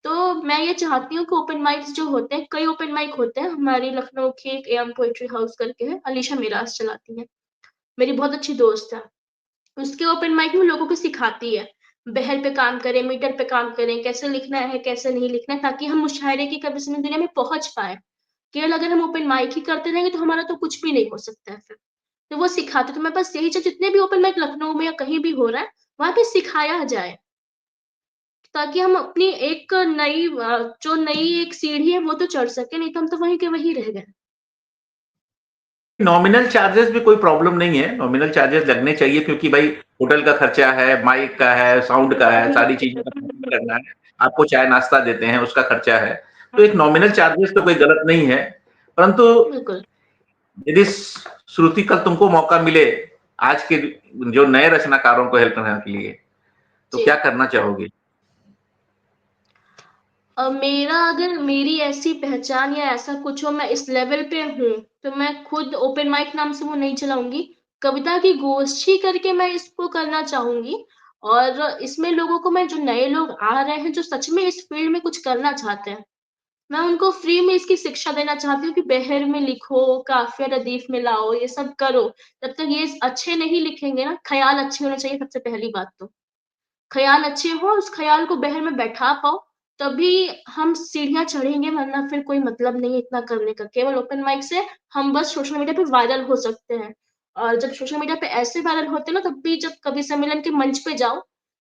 तो मैं ये चाहती हूँ कि ओपन माइक्स जो होते हैं, कई ओपन माइक होते हैं, हमारी लखनऊ की एक एयम पोएट्री हाउस करके है, अलीशा मिराज चलाती हैं, मेरी बहुत अच्छी दोस्त है। उसके ओपन माइक में लोगों को सिखाती है, बहर पे काम करें, मीटर पे काम करें, कैसे लिखना है, कैसे नहीं लिखना है, ताकि हम मुशायरे की कवि सम्मेलन दुनिया में पहुँच पाएँ। केवल अगर हम ओपन माइक ही करते रहेंगे तो हमारा तो कुछ भी नहीं हो सकता है फिर। तो वो सिखाते तो मैं बस यही जितने भी ओपन माइक लखनऊ में या कहीं भी हो रहा है, वहाँ पे सिखाया जाए, ताकि हम अपनी एक नई जो नई एक सीढ़ी है वो तो चढ़ सकें, नहीं तो हम तो वहीं के वहीं रह गए। नॉमिनल चार्जेस भी कोई प्रॉब्लम नहीं है, नॉमिनल चार्जेस लगने चाहिए क्योंकि भाई होटल का खर्चा है, माइक का है, साउंड का है, सारी चीज़ों का खर्चा करना है। आपको चाय-नाश्ता देते हैं, उसका खर्चा है। तो एक नॉमिनल चार्जेस तो कोई गलत नहीं है। परंतु बिल्कुल। यदि श्रुति कल तुमको मौका मिले, आज के जो नए रचनाकारों को हेल्प करने के लिए, तो जी। क्या करना चाहोगे? मेरा अगर मेरी ऐसी पहचान या ऐसा कुछ हो, मैं इस लेवल पे हूँ, तो मैं खुद ओपन माइक नाम से वो नहीं चलाऊँगी। कविता की गोष्ठी करके मैं इसको करना चाहूँगी और इसमें लोगों को मैं जो नए लोग आ रहे हैं, जो सच में इस फ़ील्ड में कुछ करना चाहते हैं, मैं उनको फ्री में इसकी शिक्षा देना चाहती हूँ कि बहर में लिखो, काफ़िया रदीफ़ में लाओ, ये सब करो। जब तक ये अच्छे नहीं लिखेंगे ना, ख़याल अच्छे होने चाहिए सबसे पहली बात तो। ख़याल अच्छे हों, उस ख़याल को बहर में बैठा पाओ, तभी हम सीढ़ियाँ चढ़ेंगे, वरना फिर कोई मतलब नहीं है इतना करने का। केवल ओपन माइक से हम बस सोशल मीडिया पे वायरल हो सकते हैं और जब सोशल मीडिया पे ऐसे वायरल होते हैं ना, तब भी जब कवि सम्मेलन के मंच पे जाओ,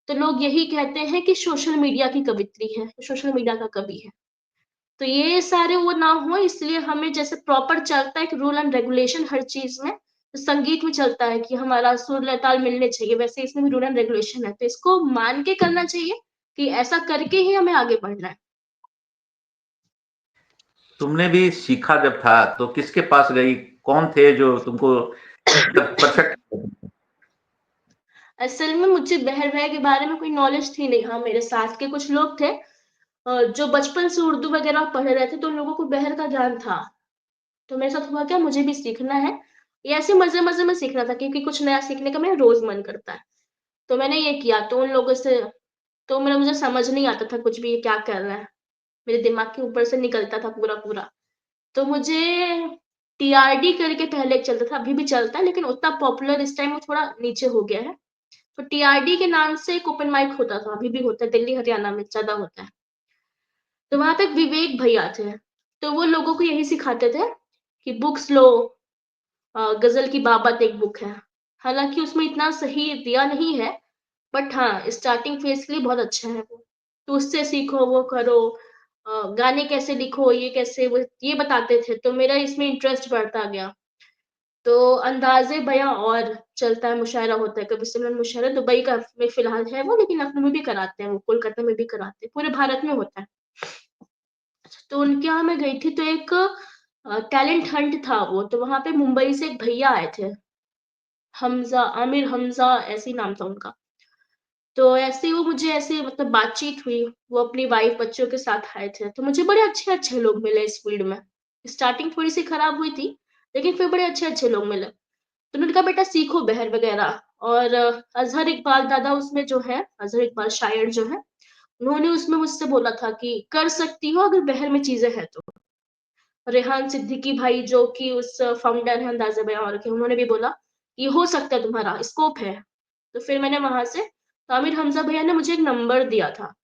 तो लोग यही कहते हैं कि सोशल मीडिया की कवित्री है, सोशल मीडिया का कवि है। तो ये सारे वो ना हो, इसलिए हमें जैसे प्रॉपर चलता है कि रूल एंड रेगुलेशन हर चीज़ में, तो संगीत में चलता है कि हमारा सुर लय ताल मिलने चाहिए, वैसे इसमें भी रूल एंड रेगुलेशन है। तो इसको मान के करना चाहिए कि ऐसा करके ही हमें आगे बढ़ना है। तुमने भी सीखा जब था, तो किसके पास गई? कौन थे जो तुमको मतलब परफेक्ट? असल में मुझे बहर वह के बारे में कोई नॉलेज थी नहीं। हाँ, मेरे साथ के कुछ लोग थे जो बचपन से उर्दू वगैरह पढ़ रहे थे, तो उन लोगों को बहर का ज्ञान था। तो मेरे साथ हुआ क्या, मुझे भी सीखना है। ये ऐसे मज़े-मज़े में सीख रहा था क्योंकि कुछ नया सीखने का मेरा रोज़ मन करता है। तो मैंने ये किया, तो उन लोगों से तो मेरा मुझे समझ नहीं आता था कुछ भी ये क्या कर रहा है। मेरे दिमाग के ऊपर से निकलता था पूरा-पूरा। तो मुझे टीआरडी करके पहले एक चलता था, अभी भी चलता है लेकिन उतना पॉपुलर इस टाइम वो थोड़ा नीचे हो गया है। तो टीआरडी के नाम से एक ओपन माइक होता था, अभी भी होता है, दिल्ली, हरियाणा में ज़्यादा होता है। तो वहाँ पे विवेक भैया थे, तो वो लोगों को यही सिखाते थे कि बुक्स लो, गज़ल की बाबत एक बुक है। हालाँकि उसमें इतना सही दिया नहीं है, बट हाँ, स्टार्टिंग फेज़ के लिए बहुत अच्छा है वो। तो उससे सीखो, वो करो, गाने कैसे लिखो, ये कैसे वो ये बताते थे, तो मेरा इसमें इंटरेस्ट बढ़ता गया। तो अंदाज़े बयाँ और चलता है, मुशायरा होता है, कभी सिमरन मुशायरा दुबई का में फ़िलहाल है वो, लेकिन लखनऊ में भी कराते हैं वो, कोलकाता में भी कराते हैं, पूरे भारत में होता है। तो उनके यहाँ मैं गई थी तो एक टैलेंट हंट था वो, तो वहाँ पे मुंबई से एक भैया आए थे, हमज़ा आमिर हमज़ा ऐसे ही नाम था उनका। तो ऐसे ही वो मुझे ऐसे मतलब बातचीत हुई, वो अपनी वाइफ़ बच्चों के साथ आए थे, तो मुझे बड़े अच्छे-अच्छे लोग मिले इस फ़ील्ड में। स्टार्टिंग थोड़ी-सी खराब हुई थी, लेकिन फिर बड़े अच्छे-अच्छे लोग मिले। तो उन्होंने कहा बेटा सीखो बहर वगैरह और अज़हर इकबाल दादा उसमें जो है, अज़हर इकबाल शायर जो हैं, उन्होंने उसमें मुझसे बोला था कि कर सकती हो अगर बहर में चीज़ें हैं तो। रेहान सिद्दीकी भाई जो कि उस फाउंडर हैं अंदाज़े बयाँ के, उन्होंने भी बोला, "ये हो सकता है तुम्हारा, स्कोप है।" तो फिर मैंने वहाँ से तो आमिर हमज़ा भैया ने मुझे एक नंबर दिया था।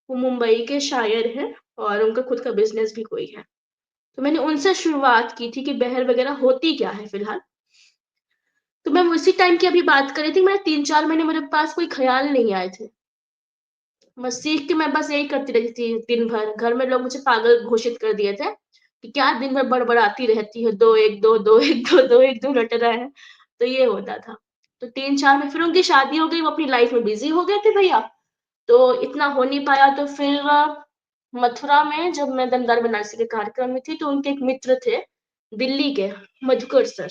वो मुंबई के शायर हैं और उनका खुद का बिज़नेस भी कोई है। तो मैंने उनसे शुरुआत की थी कि बहर वग़ैरह होती क्या है फ़िलहाल? तो मैं उसी टाइम की अभी बात कर रही थी, मैं 3-4 महीने मेरे पास कोई ख़्याल नहीं आए थे। बस सीख के मैं बस यही करती रहती थी दिन भर। घर में लोग मुझे पागल घोषित कर दिए थे कि क्या दिन भर बड़बड़ाती रहती हो, 2-1 2-2 1 2 2 1 2 रट रहा है। तो ये होता था। तो 3-4 में फिर उनकी शादी हो गई, वो अपनी लाइफ़ में बिज़ी हो गए थे भैया। तो इतना हो नहीं पाया तो फिर मथुरा में जब मैं दमदार बनारसी के कार्यक्रम में थी, तो उनके एक मित्र थे, दिल्ली के, मधुकर सर।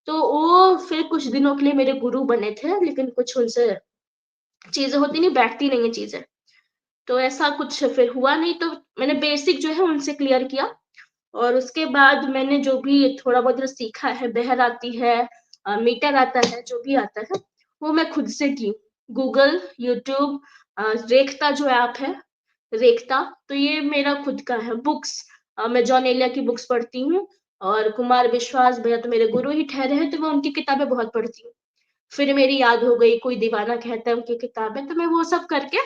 तो वो फिर कुछ दिनों के लिए मेरे गुरु बने थे, लेकिन कुछ उनसे चीज़ें होती नहीं, बैठती नहीं है चीज़ें। तो ऐसा कुछ फिर हुआ नहीं, तो मैंने बेसिक जो है उनसे क्लियर किया और उसके बाद मैंने जो भी थोड़ा बहुत जो सीखा है, बहर आती है मीटर आता है, जो भी आता है, वो मैं खुद से की। गूगल, यूट्यूब रेखता जो ऐप है, रेखता, तो ये मेरा खुद का है। बुक्स मैं जॉन एलिया की बुक्स पढ़ती हूँ और कुमार विश्वास भैया तो मेरे गुरु ही ठहरे हैं, तो मैं उनकी किताबें बहुत पढ़ती हूँ। फिर मेरी याद हो गई, कोई दीवाना कहता है उनकी किताबें, तो मैं वो सब करके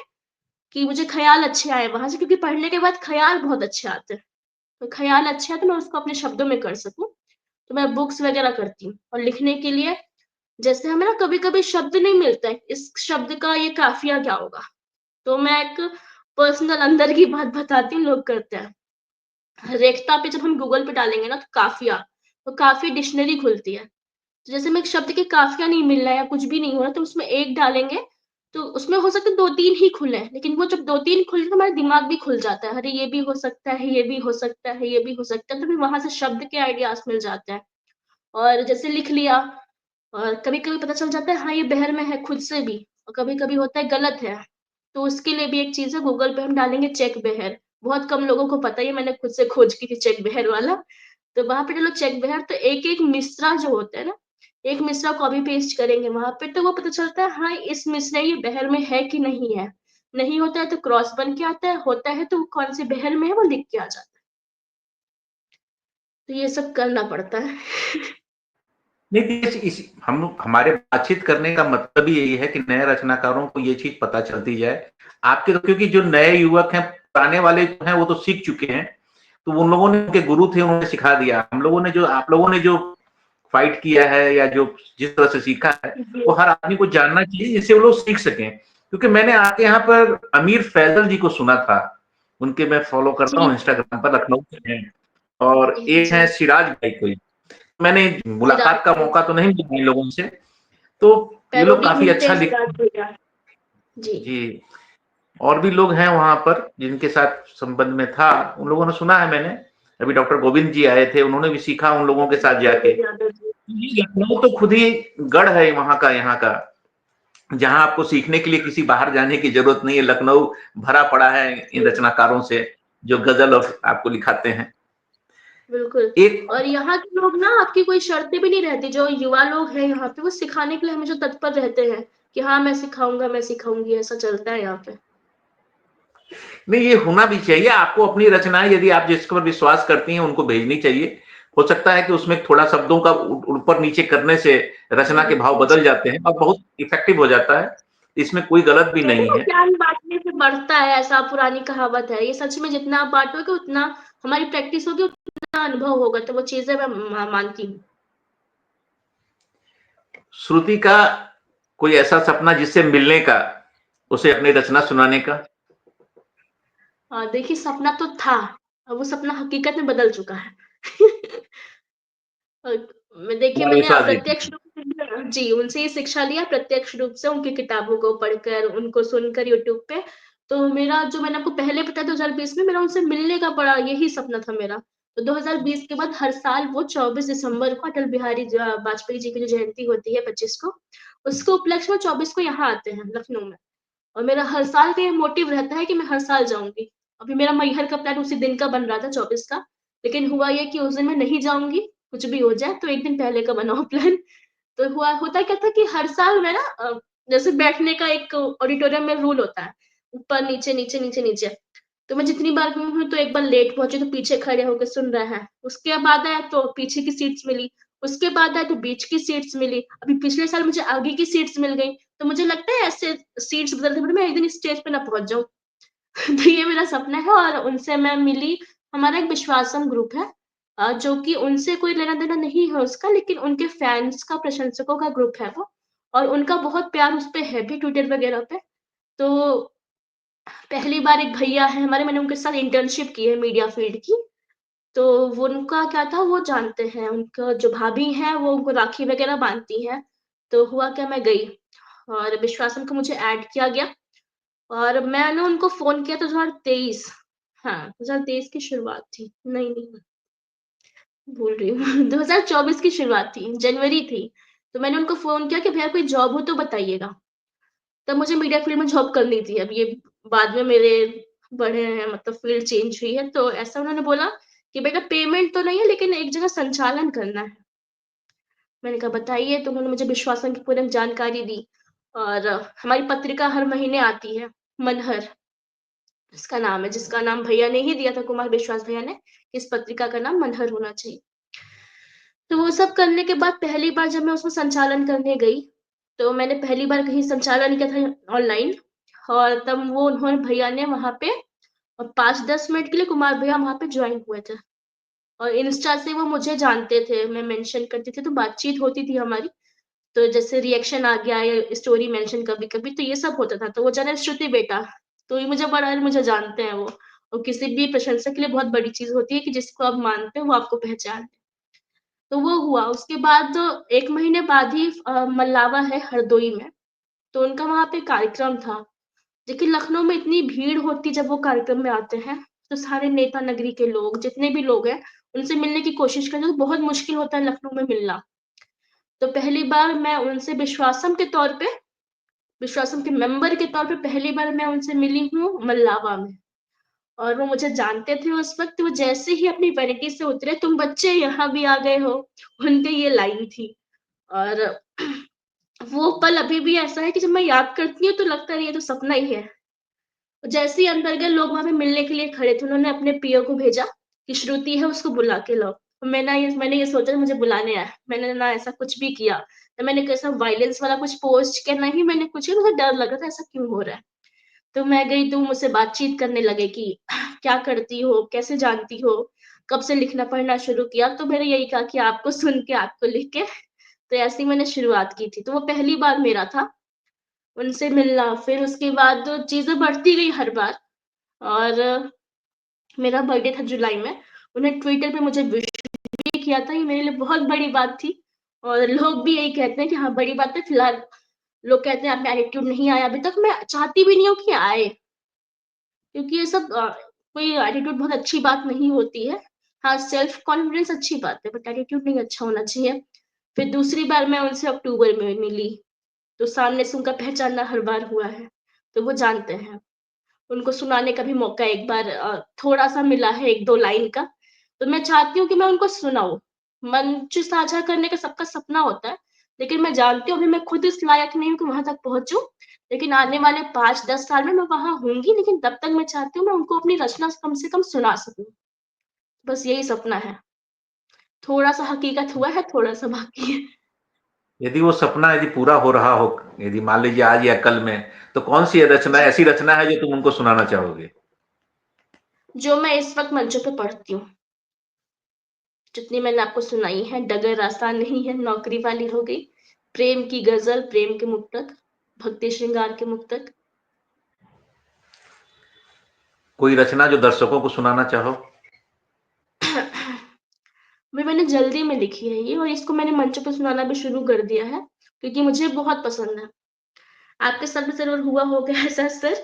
कि मुझे ख़्याल अच्छे आए वहाँ से क्योंकि पढ़ने के बाद ख़्याल बहुत अच्छे आते हैं। तो ख़्याल अच्छे आए तो मैं उसको अपने शब्दों में कर सकूँ, तो मैं बुक्स वग़ैरह करती हूँ और लिखने के लिए जैसे हमें ना कभी-कभी शब्द नहीं मिलते हैं, इस शब्द का ये काफ़िया क्या होगा? तो मैं एक पर्सनल अंदर की बात बताती हूँ, लोग करते हैं। रेखता पे जब हम गूगल पे डालेंगे ना तो काफ़िया, तो काफ़ी डिक्शनरी खुलती है। तो जैसे हमें एक शब्द के काफ़िया नहीं मिल रहा है या कुछ भी नहीं हो रहा, तो उसमें एक डालेंगे, तो उसमें हो सकता है 2-3 ही खुलें, लेकिन वो जब 2-3 खुले तो हमारा दिमाग भी खुल जाता है, अरे ये भी हो सकता है, ये भी हो सकता है, ये भी हो सकता है, तो फिर वहाँ से शब्द के आइडियाज़ मिल जाते हैं। और जैसे लिख लिया और कभी-कभी पता चल जाता है हाँ, ये बहर में है खुद से भी और कभी-कभी होता है गलत है, तो उसके लिए भी एक चीज़ है गूगल पे हम डालेंगे चेक बहर, बहुत कम लोगों को पता है ये मैंने खुद से खोज की थी चेक बहर वाला, तो वहाँ पे डालो चेक बहर तो एक-एक मिसरा जो होता है ना, एक मिसरा कॉपी पेस्ट करेंगे वहाँ पे तो वो पता चलता है हाँ, इस मिसरे ये बहर में है कि नहीं है। नहीं होता है तो क्रॉस बन के आता है, होता है तो वो कौन से बहर में है वो लिख के आ जाता है। तो ये सब करना पड़ता है। नहीं, इस हम हमारे बातचीत करने का मतलब ही यही है कि नए रचनाकारों को ये चीज पता चलती जाए। आपके तो क्योंकि जो नए युवक हैं, पुराने वाले जो हैं वो तो सीख चुके हैं, तो उन लोगों ने उनके गुरु थे, उन्होंने सिखा दिया। हम लोगों ने जो आप लोगों ने जो फाइट किया है या जो जिस तरह से सीखा है, जी, वो हर आदमी को जानना चाहिए जिससे वो लोग सीख सकें। क्योंकि मैंने आपके यहाँ पर अमीर फैजल जी को सुना था, उनके मैं फॉलो करता हूँ जी, इंस्टाग्राम पर, लखनऊ से हैं, और जी, एक जी, है सिराज भाई कोई। मैंने सिराज मुलाकात का भाई, मौका तो नहीं मिला इन लोगों से, तो ये लोग पैरोडी काफ़ी मिलते अच्छा हैं लिख। सिराज भैया। जी, जी, और भी लोग हैं वहाँ पर जिनके साथ संबंध में था, उन लोगों ने सुना है मैंने। अभी डॉक्टर गोविंद जी आए थे, उन्होंने भी सीखा उन लोगों के साथ जाके। गोविंद यादव जी। ये लखनऊ तो खुद ही गढ़ है वहाँ का, यहाँ का, जहाँ आपको सीखने के लिए किसी बाहर जाने की ज़रूरत नहीं है। लखनऊ भरा पड़ा है इन जी, रचनाकारों से, जो गज़ल और आपको लिखाते हैं। बिल्कुल एक और यहाँ के लोग ना आपकी कोई शर्तें भी नहीं रहती, जो युवा लोग हैं यहाँ पे वो सिखाने के लिए हमेशा तत्पर रहते हैं, कि हाँ, मैं सिखाऊँगा, मैं सिखाऊँगी, ऐसा चलता है यहाँ पे। नहीं, ये होना भी चाहिए। आपको अपनी रचनाएँ यदि आप जिस पर विश्वास करती हैं, उनको भेजनी चाहिए। हो सकता है कि उसमें थोड़ा शब्दों का ऊपर-नीचे करने से रचना के भाव जी। बदल जाते हैं और बहुत इफ़ेक्टिव हो जाता है। इसमें कोई गलत भी कहते हैं नहीं ना है। ज्ञान बाँटने से बढ़ता है, ऐसा पुरानी कहावत है। ये सच में जितना आप बाँटोगे उतना हमारी प्रैक्टिस होगी, उतना अनुभव होगा, तो वो चीज़ें मैं मानती हूँ। श्रुति का कोई ऐसा सपना जिससे मिलने का, उसे अपनी रचना सुनाने का? देखिए सपना तो था, अब वो सपना हकीकत में बदल चुका है। अ, मैं देखिए कुमार मैंने विश्वास जी अप्रत्यक्ष की। रूप से जी, उनसे ही शिक्षा लिया प्रत्यक्ष रूप से उनकी किताबों को पढ़कर, उनको सुनकर यूट्यूब पे। तो मेरा जो मैंने आपको पहले बताया 2020 में मेरा उनसे मिलने का बड़ा यही सपना था मेरा। तो 2020 के बाद हर साल वो 24 दिसंबर को अटल बिहारी वाजपेयी जी की जो जयंती होती है 25 को, उसके उपलक्ष्य में 24 को यहाँ आते हैं लखनऊ में। और मेरा हर साल का ये मोटिव रहता है कि मैं हर साल जाऊँगी। अभी मेरा मैहर का प्लान उसी दिन का बन रहा था 24 का, लेकिन हुआ ये कि उस दिन मैं नहीं जाऊँगी, कुछ भी हो जाए, तो 1 दिन पहले का बना हुआ प्लान। तो हुआ होता क्या था कि हर साल मैं ना जैसे बैठने का एक ऑडिटोरियम में रूल होता है, ऊपर, नीचे, नीचे, नीचे, नीचे। तो मैं जितनी बार गई हूँ तो एक बार लेट पहुँची तो पीछे खड़े होके सुन रहे हैं। उसके बाद आया तो पीछे की सीट्स मिली, उसके बाद आया तो बीच की सीट्स मिली, अभी पिछले साल मुझे आगे की सीट्स मिल गई। तो मुझे लगता है ऐसे सीट्स बदलते-बदलते मैं एक दिन स्टेज पे ना पहुँच जाऊँ। तो ये मेरा सपना है और उनसे मैं मिली। हमारा एक विश्वासम ग्रुप है जो कि उनसे कोई लेना-देना नहीं है उसका, लेकिन उनके फैन्स का, प्रशंसकों का ग्रुप है वो और उनका बहुत प्यार उस पे है भी ट्विटर वगैरह पे। तो पहली बार एक भैया हैं हमारे, मैंने उनके साथ इंटर्नशिप की है मीडिया फ़ील्ड की। तो वो उनका क्या था, वो जानते हैं, उनका जो भाभी हैं वो उनको राखी वगैरह बाँधती हैं। तो हुआ क्या, मैं गई और विश्वासम को मुझे ऐड किया गया और मैंने उनको फ़ोन किया तो 2023, हाँ, 2023 की शुरुआत थी। नहीं, भूल रही हूँ। 2024 की शुरुआत थी, जनवरी थी। तो मैंने उनको फ़ोन किया कि भैया कोई जॉब हो तो बताइएगा। तब मुझे मीडिया फ़ील्ड में जॉब करनी थी। अब ये बाद में मेरे बढ़े हैं, मतलब फ़ील्ड चेंज हुई है, तो ऐसा उन्होंने बोला कि बेटा पेमेंट तो नहीं है लेकिन एक जगह संचालन करना है। मैंने कहा बताइए, तो उन्होंने मुझे विश्वासन की पूरी जानकारी दी और हमारी पत्रिका हर महीने आती है, मनहर इसका नाम है, जिसका नाम भैया ने ही दिया था, कुमार विश्वास भैया ने, इस पत्रिका का नाम मनहर होना चाहिए। तो वो सब करने के बाद पहली बार जब मैं उसमें संचालन करने गई, तो मैंने पहली बार कहीं संचालन किया था ऑनलाइन और तब वो उन्होंने भैया ने वहाँ पे 5-10 मिनट के लिए कुमार भैया वहाँ पे जॉइन हुए थे और इंस्टा से वो मुझे जानते थे, मैं मेंशन करती थी तो बातचीत होती थी हमारी। तो जैसे रिएक्शन आ गया या स्टोरी मेंशन कभी-कभी तो ये सब होता था। तो वो जाने श्रुति बेटा, तो ये मुझे बड़ा मुझे जानते हैं वो। और किसी भी प्रशंसक के लिए बहुत बड़ी चीज़ होती है कि जिसको आप मानते हो वो आपको पहचाने। तो वो हुआ, उसके बाद 1 महीने बाद ही मल्लावा है हरदोई में, तो उनका वहाँ पे कार्यक्रम था। देखिए लखनऊ में इतनी भीड़ होती जब वो कार्यक्रम में आते हैं, तो सारे नेता नगरी के लोग, जितने भी लोग हैं, उनसे मिलने की कोशिश करते हैं, तो बहुत मुश्किल होता है लखनऊ में मिलना। तो पहली बार मैं उनसे विश्वासम के तौर पे, विश्वासम के मेंबर के तौर पे पहली बार मैं उनसे मिली हूँ मल्लावा में और वो मुझे जानते थे उस वक़्त। वो जैसे ही अपनी वैनिटी से उतरे, "तुम बच्चे यहाँ भी आ गए हो।" उनकी ये लाइन थी और वो पल अभी भी ऐसा है कि जब मैं याद करती हूँ तो लगता है ये तो सपना ही है। जैसे ही अंदर गए लोग वहाँ पे मिलने के लिए खड़े थे, उन्होंने अपने पीओ को भेजा कि श्रुति है उसको बुला के लाओ। तो मैंने ये सोचा मुझे बुलाने आया। मैंने ना ऐसा कुछ भी किया, ना मैंने कैसा वायलेंस वाला कुछ पोस्ट किया, ना ही मैंने कुछ किया, मुझे डर लग रहा था ऐसा क्यों हो रहा है? तो मैं गई तो मुझसे बातचीत करने लगे कि क्या करती हो? कैसे जानती हो? कब से लिखना पढ़ना शुरू किया? तो मैंने यही कहा कि आपको सुन के, आपको लिख के, तो ऐसे ही मैंने शुरुआत की थी। तो वो पहली बार मेरा था, उनसे मिलना। फिर उसके बाद चीज़ें बढ़ती गई हर बार और मेरा बर्थडे था जुलाई में। उन्हें ट्विटर पे मुझे विश भी किया था, ये मेरे लिए बहुत बड़ी बात थी और लोग भी यही कहते हैं कि हाँ, बड़ी बात है। फिलहाल लोग कहते हैं आप में एटीट्यूड नहीं आया अभी तक, मैं चाहती भी नहीं हूँ कि आए, क्योंकि ये सब कोई एटीट्यूड बहुत अच्छी बात नहीं होती है। हाँ, सेल्फ कॉन्फिडेंस अच्छी बात है, बट एटीट्यूड नहीं अच्छा होना चाहिए। फिर दूसरी बार मैं उनसे अक्टूबर में मिली, तो सामने से उनका पहचानना हर बार हुआ है, तो वो जानते हैं। उनको सुनाने का भी मौका एक बार थोड़ा-सा मिला है 1-2 लाइन का, तो मैं चाहती हूँ कि मैं उनको सुनाऊँ। मंच साझा करने का सबका सपना होता है, लेकिन मैं जानती हूँ अभी मैं खुद इस लायक नहीं हूँ कि वहाँ तक पहुँचूँ, लेकिन आने वाले 5-10 साल में मैं वहाँ होंगी, लेकिन तब तक मैं चाहती हूँ मैं उनको अपनी रचना कम से कम सुना सकूँ। बस यही सपना है। थोड़ा-सा हकीकत हुआ है, थोड़ा-सा बाकी है। यदि वो सपना यदि पूरा हो रहा हो, यदि मान लीजिए आज या कल में, तो कौन-सी रचना जी, ऐसी रचना है जो तुम उनको सुनाना चाहोगे? जो मैं इस वक़्त मंचों पे पढ़ती हूँ। जितनी मैंने आपको सुनाई है, डगर आसान नहीं है, नौकरी वाली हो गई, प्रेम की गज़ल, प्रेम के मुक्तक, भक्ति श्रृंगार के मुक्तक। कोई रचना जो दर्शकों को सुनाना चाहो? मैंने जल्दी में लिखी है ये और इसको मैंने मंचों पे सुनाना भी शुरू कर दिया है, क्योंकि मुझे बहुत पसंद है। आपके साथ भी ज़रूर हुआ होगा ऐसा अक्सर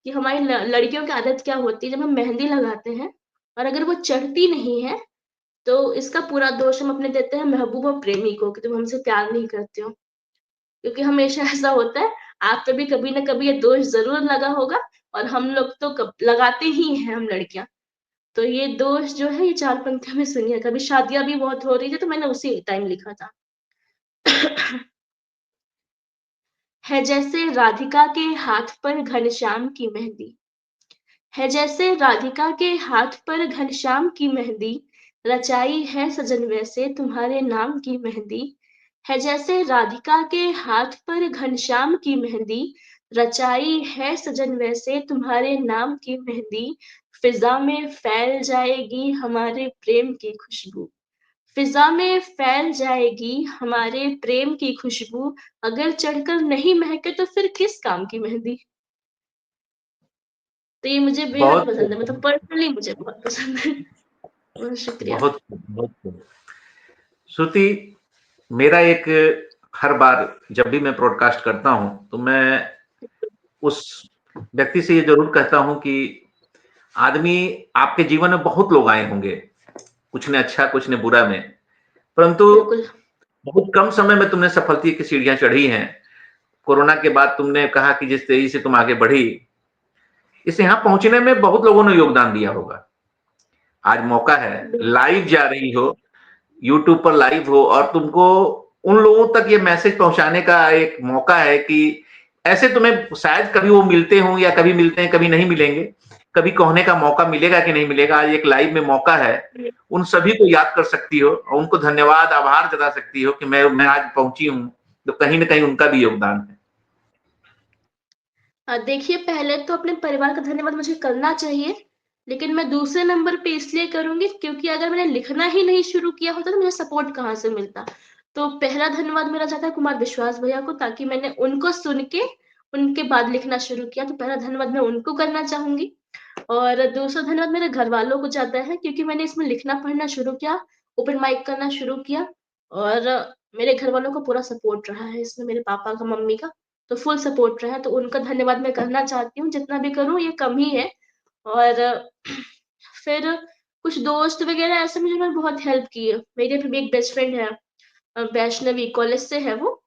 कि हमारी लड़कियों की आदत क्या होती है, जब हम मेहंदी लगाते हैं और अगर वो चढ़ती नहीं है, तो इसका पूरा दोष हम अपने देते हैं महबूबा प्रेमी को कि तुम हमसे प्यार नहीं करते हो। क्योंकि हमेशा ऐसा होता है, आप पे भी कभी न कभी ये दोष ज़रूर लगा होगा और हम लोग तो कब लगाते ही हैं हम लड़कियाँ। तो ये दोष जो है ये 4 पंक्तियों में सुनिए, कभी शादियाँ भी बहुत हो रही थी तो मैंने उसी टाइम लिखा था। है जैसे राधिका के हाथ पर घनश्याम की मेहंदी, है जैसे राधिका के हाथ पर घनश्याम की मेहंदी, रचाई है सजन वैसे तुम्हारे नाम की मेहंदी, है जैसे राधिका के हाथ पर घनश्याम की मेहंदी, रचाई है सजन वैसे तुम्हारे नाम की मेहंदी, फिज़ा में फैल जाएगी हमारे प्रेम की खुशबू। फिज़ा में फैल जाएगी हमारे प्रेम की खुशबू, अगर चढ़कर नहीं महके तो फिर किस काम की मेहंदी। तो ये मुझे बेहद बहुत पसंद है, मतलब पर्सनली मुझे बहुत पसंद है। बहुत शुक्रिया। बहुत बहुत खूब। श्रुति, मेरा एक हर बार जब भी मैं ब्रॉडकास्ट करता हूं तो मैं उस व्यक्ति से ये जरूर कहता हूं कि आदमी, आपके जीवन में बहुत लोग आए होंगे, कुछ ने अच्छा कुछ ने बुरा में, परंतु बिल्कुल, बहुत कम समय में तुमने सफलता की सीढ़ियां चढ़ी हैं। कोरोना के बाद तुमने कहा कि जिस तेजी से तुम आगे बढ़ी, इस यहाँ पहुंचने में बहुत लोगों ने योगदान दिया होगा। आज मौका है, बिल्कुल। लाइव जा रही हो, यूट्यूब पर लाइव हो और तुमको उन लोगों तक ये मैसेज पहुंचाने का एक मौका है कि ऐसे तुम्हें शायद कभी वो मिलते हों या कभी मिलते हैं, कभी नहीं मिलेंगे, कभी कहने का मौका मिलेगा कि नहीं मिलेगा। आज एक लाइव में मौका है, उन सभी को याद कर सकती हो और उनको धन्यवाद आभार जता सकती हो कि मैं आज पहुंची हूं, तो कहीं ना कहीं उनका भी योगदान है। देखिए, पहले तो अपने परिवार का धन्यवाद मुझे करना चाहिए, लेकिन मैं दूसरे नंबर पे इसलिए करूँगी क्योंकि अगर मैंने लिखना ही नहीं शुरू किया होता तो मुझे सपोर्ट कहाँ से मिलता। तो पहला धन्यवाद मेरा जाता है कुमार विश्वास भैया को, ताकि मैंने उनको सुन के उनके बाद लिखना शुरू किया, तो पहला धन्यवाद मैं उनको करना चाहूँगी। और दूसरा धन्यवाद मेरे घरवालों को जाता है क्योंकि मैंने इसमें लिखना-पढ़ना शुरू किया, ओपन माइक करना शुरू किया और मेरे घरवालों का पूरा सपोर्ट रहा है इसमें, मेरे पापा का, मम्मी का। तो फुल सपोर्ट रहा है, तो उनका धन्यवाद मैं करना चाहती हूँ, जितना भी करूँ ये कम ही है। और फिर कुछ दोस्त वगैरह ऐसे भी जिन्होंने बहुत हेल्प की है। मेरी अभी भी एक बेस्ट फ्रेंड है, वैष्णवी, कॉलेज से है वो,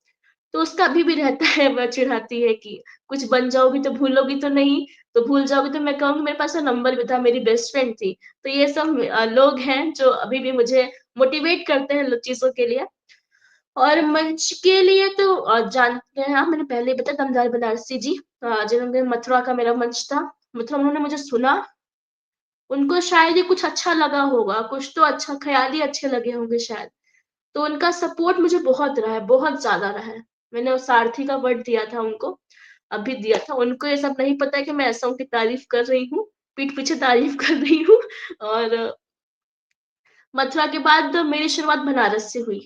तो उसका अभी भी रहता है, वह चिढ़ाती है कि कुछ बन जाओगी तो भूलोगी तो नहीं? तो भूल जाओगी तो मैं कहूँगी मेरे पास तो नंबर भी था, मेरी बेस्ट फ्रेंड थी। तो ये सब लोग हैं जो अभी भी मुझे मोटिवेट करते हैं लो चीज़ों के लिए। और मंच के लिए तो जानते हैं आप, मैंने पहले ही बताया दमदार बनारसी जी, जिन्होंने मथुरा का मेरा मंच था। मतलब उन्होंने मुझे सुना, उनको शायद ही कुछ अच्छा लगा होगा, कुछ तो अच्छा ख़्याल ही अच्छे लगे होंगे शायद। तो उनका सपोर्ट मुझे बहुत रहा है, बहुत ज़्यादा रहा है। मैंने उस सारथी का वर्ड दिया था उनको, अभी दिया था। उनको ये सब नहीं पता है कि मैं ऐसा उनकी तारीफ़ कर रही हूँ, पीठ पीछे तारीफ़ कर रही हूँ। और मथुरा के बाद मेरी शुरुआत बनारस से हुई।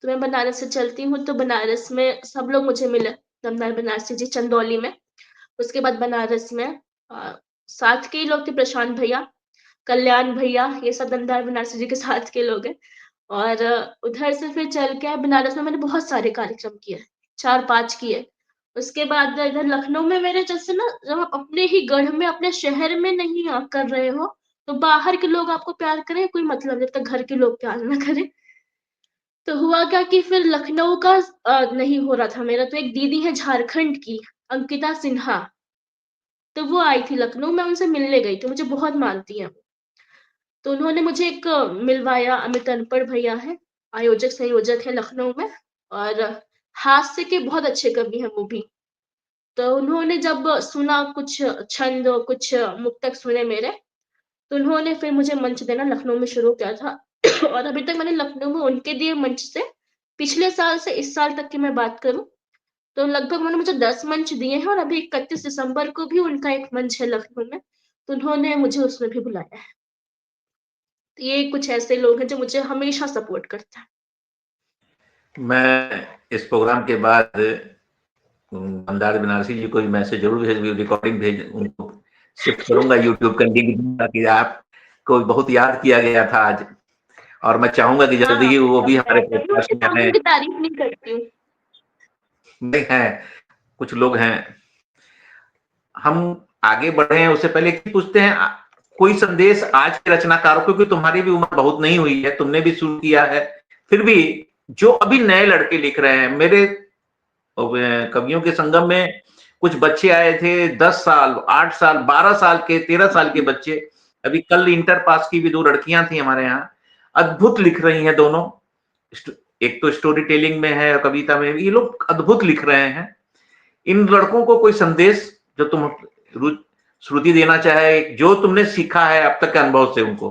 तो मैं बनारस से चलती हूँ, तो बनारस में सब लोग मुझे मिले, दमदार बनारसी जी चंदौली में। उसके बाद बनारस में अ, साथ के ही लोग थे, प्रशांत भैया, कल्याण भैया, ये सब दमदार बनारसी जी के साथ के लोग हैं। और उधर से फिर चल के बनारस में मैंने बहुत सारे कार्यक्रम किए, 4-5 किए। उसके बाद इधर लखनऊ में मेरे जैसे ना, जब आप अपने ही गढ़ में, अपने शहर में नहीं कर रहे हो, तो बाहर के लोग आपको प्यार करें कोई मतलब नहीं, जब तक घर के लोग प्यार ना करें। तो हुआ क्या कि फिर लखनऊ का नहीं हो रहा था मेरा, तो एक दीदी है झारखंड की, अंकिता सिन्हा, तो वो आई थी लखनऊ, मैं उनसे मिलने गई थी, मुझे बहुत मानती हैं वो। तो उन्होंने मुझे एक मिलवाया, अमित अनपढ़ भैया हैं, आयोजक-संयोजक हैं लखनऊ में, और हास्य के बहुत अच्छे कवि हैं वो भी। तो उन्होंने जब सुना कुछ छंद, कुछ मुक्तक सुने मेरे, तो उन्होंने फिर मुझे मंच देना लखनऊ में शुरू किया था। और अभी तक मैंने लखनऊ में उनके दिए मंच से, पिछले साल से इस साल तक की मैं बात करूँ, तो लगभग उन्होंने मुझे 10 मंच दिए हैं और अभी 31 दिसंबर को भी उनका एक मंच है लखनऊ में, तो उन्होंने मुझे उसमें भी बुलाया है। तो ये कुछ ऐसे लोग हैं जो मुझे हमेशा सपोर्ट करते हैं। मैं इस प्रोग्राम के बाद मंदार बनारसी जी को भी मैसेज जरूर भेज, रिकॉर्डिंग भेज उनको शिफ्ट करूंगा यूट्यूब का लिंक दूंगा कि आपको बहुत याद किया गया था आज, और मैं चाहूंगा कि जल्दी हाँ, ही वो भी मैं हमारे कभी उनके पॉडकास्ट में कामों आए। की तारीफ़ नहीं करती हूँ। नहीं है, कुछ लोग हैं। हम आगे बढ़े हैं उससे पहले कि पूछते हैं कोई संदेश आज के रचनाकारों, क्योंकि तुम्हारी भी उम्र बहुत नहीं हुई है, तुमने भी शुरू किया है, फिर भी जो अभी नए लड़के लिख रहे हैं, मेरे कवियों के संगम में कुछ बच्चे आए थे, 10 साल, 8 साल, 12 साल के, 13 साल के बच्चे। अभी कल इंटर पास की भी 2 लड़कियां थी हमारे यहाँ, अद्भुत लिख रही हैं दोनों। एक तो स्टोरी टेलिंग में है, कविता में, ये लोग अद्भुत लिख रहे हैं। इन लड़कों को कोई संदेश जो तुम श्रुति देना चाहे, जो तुमने सीखा है अब तक के अनुभव से उनको।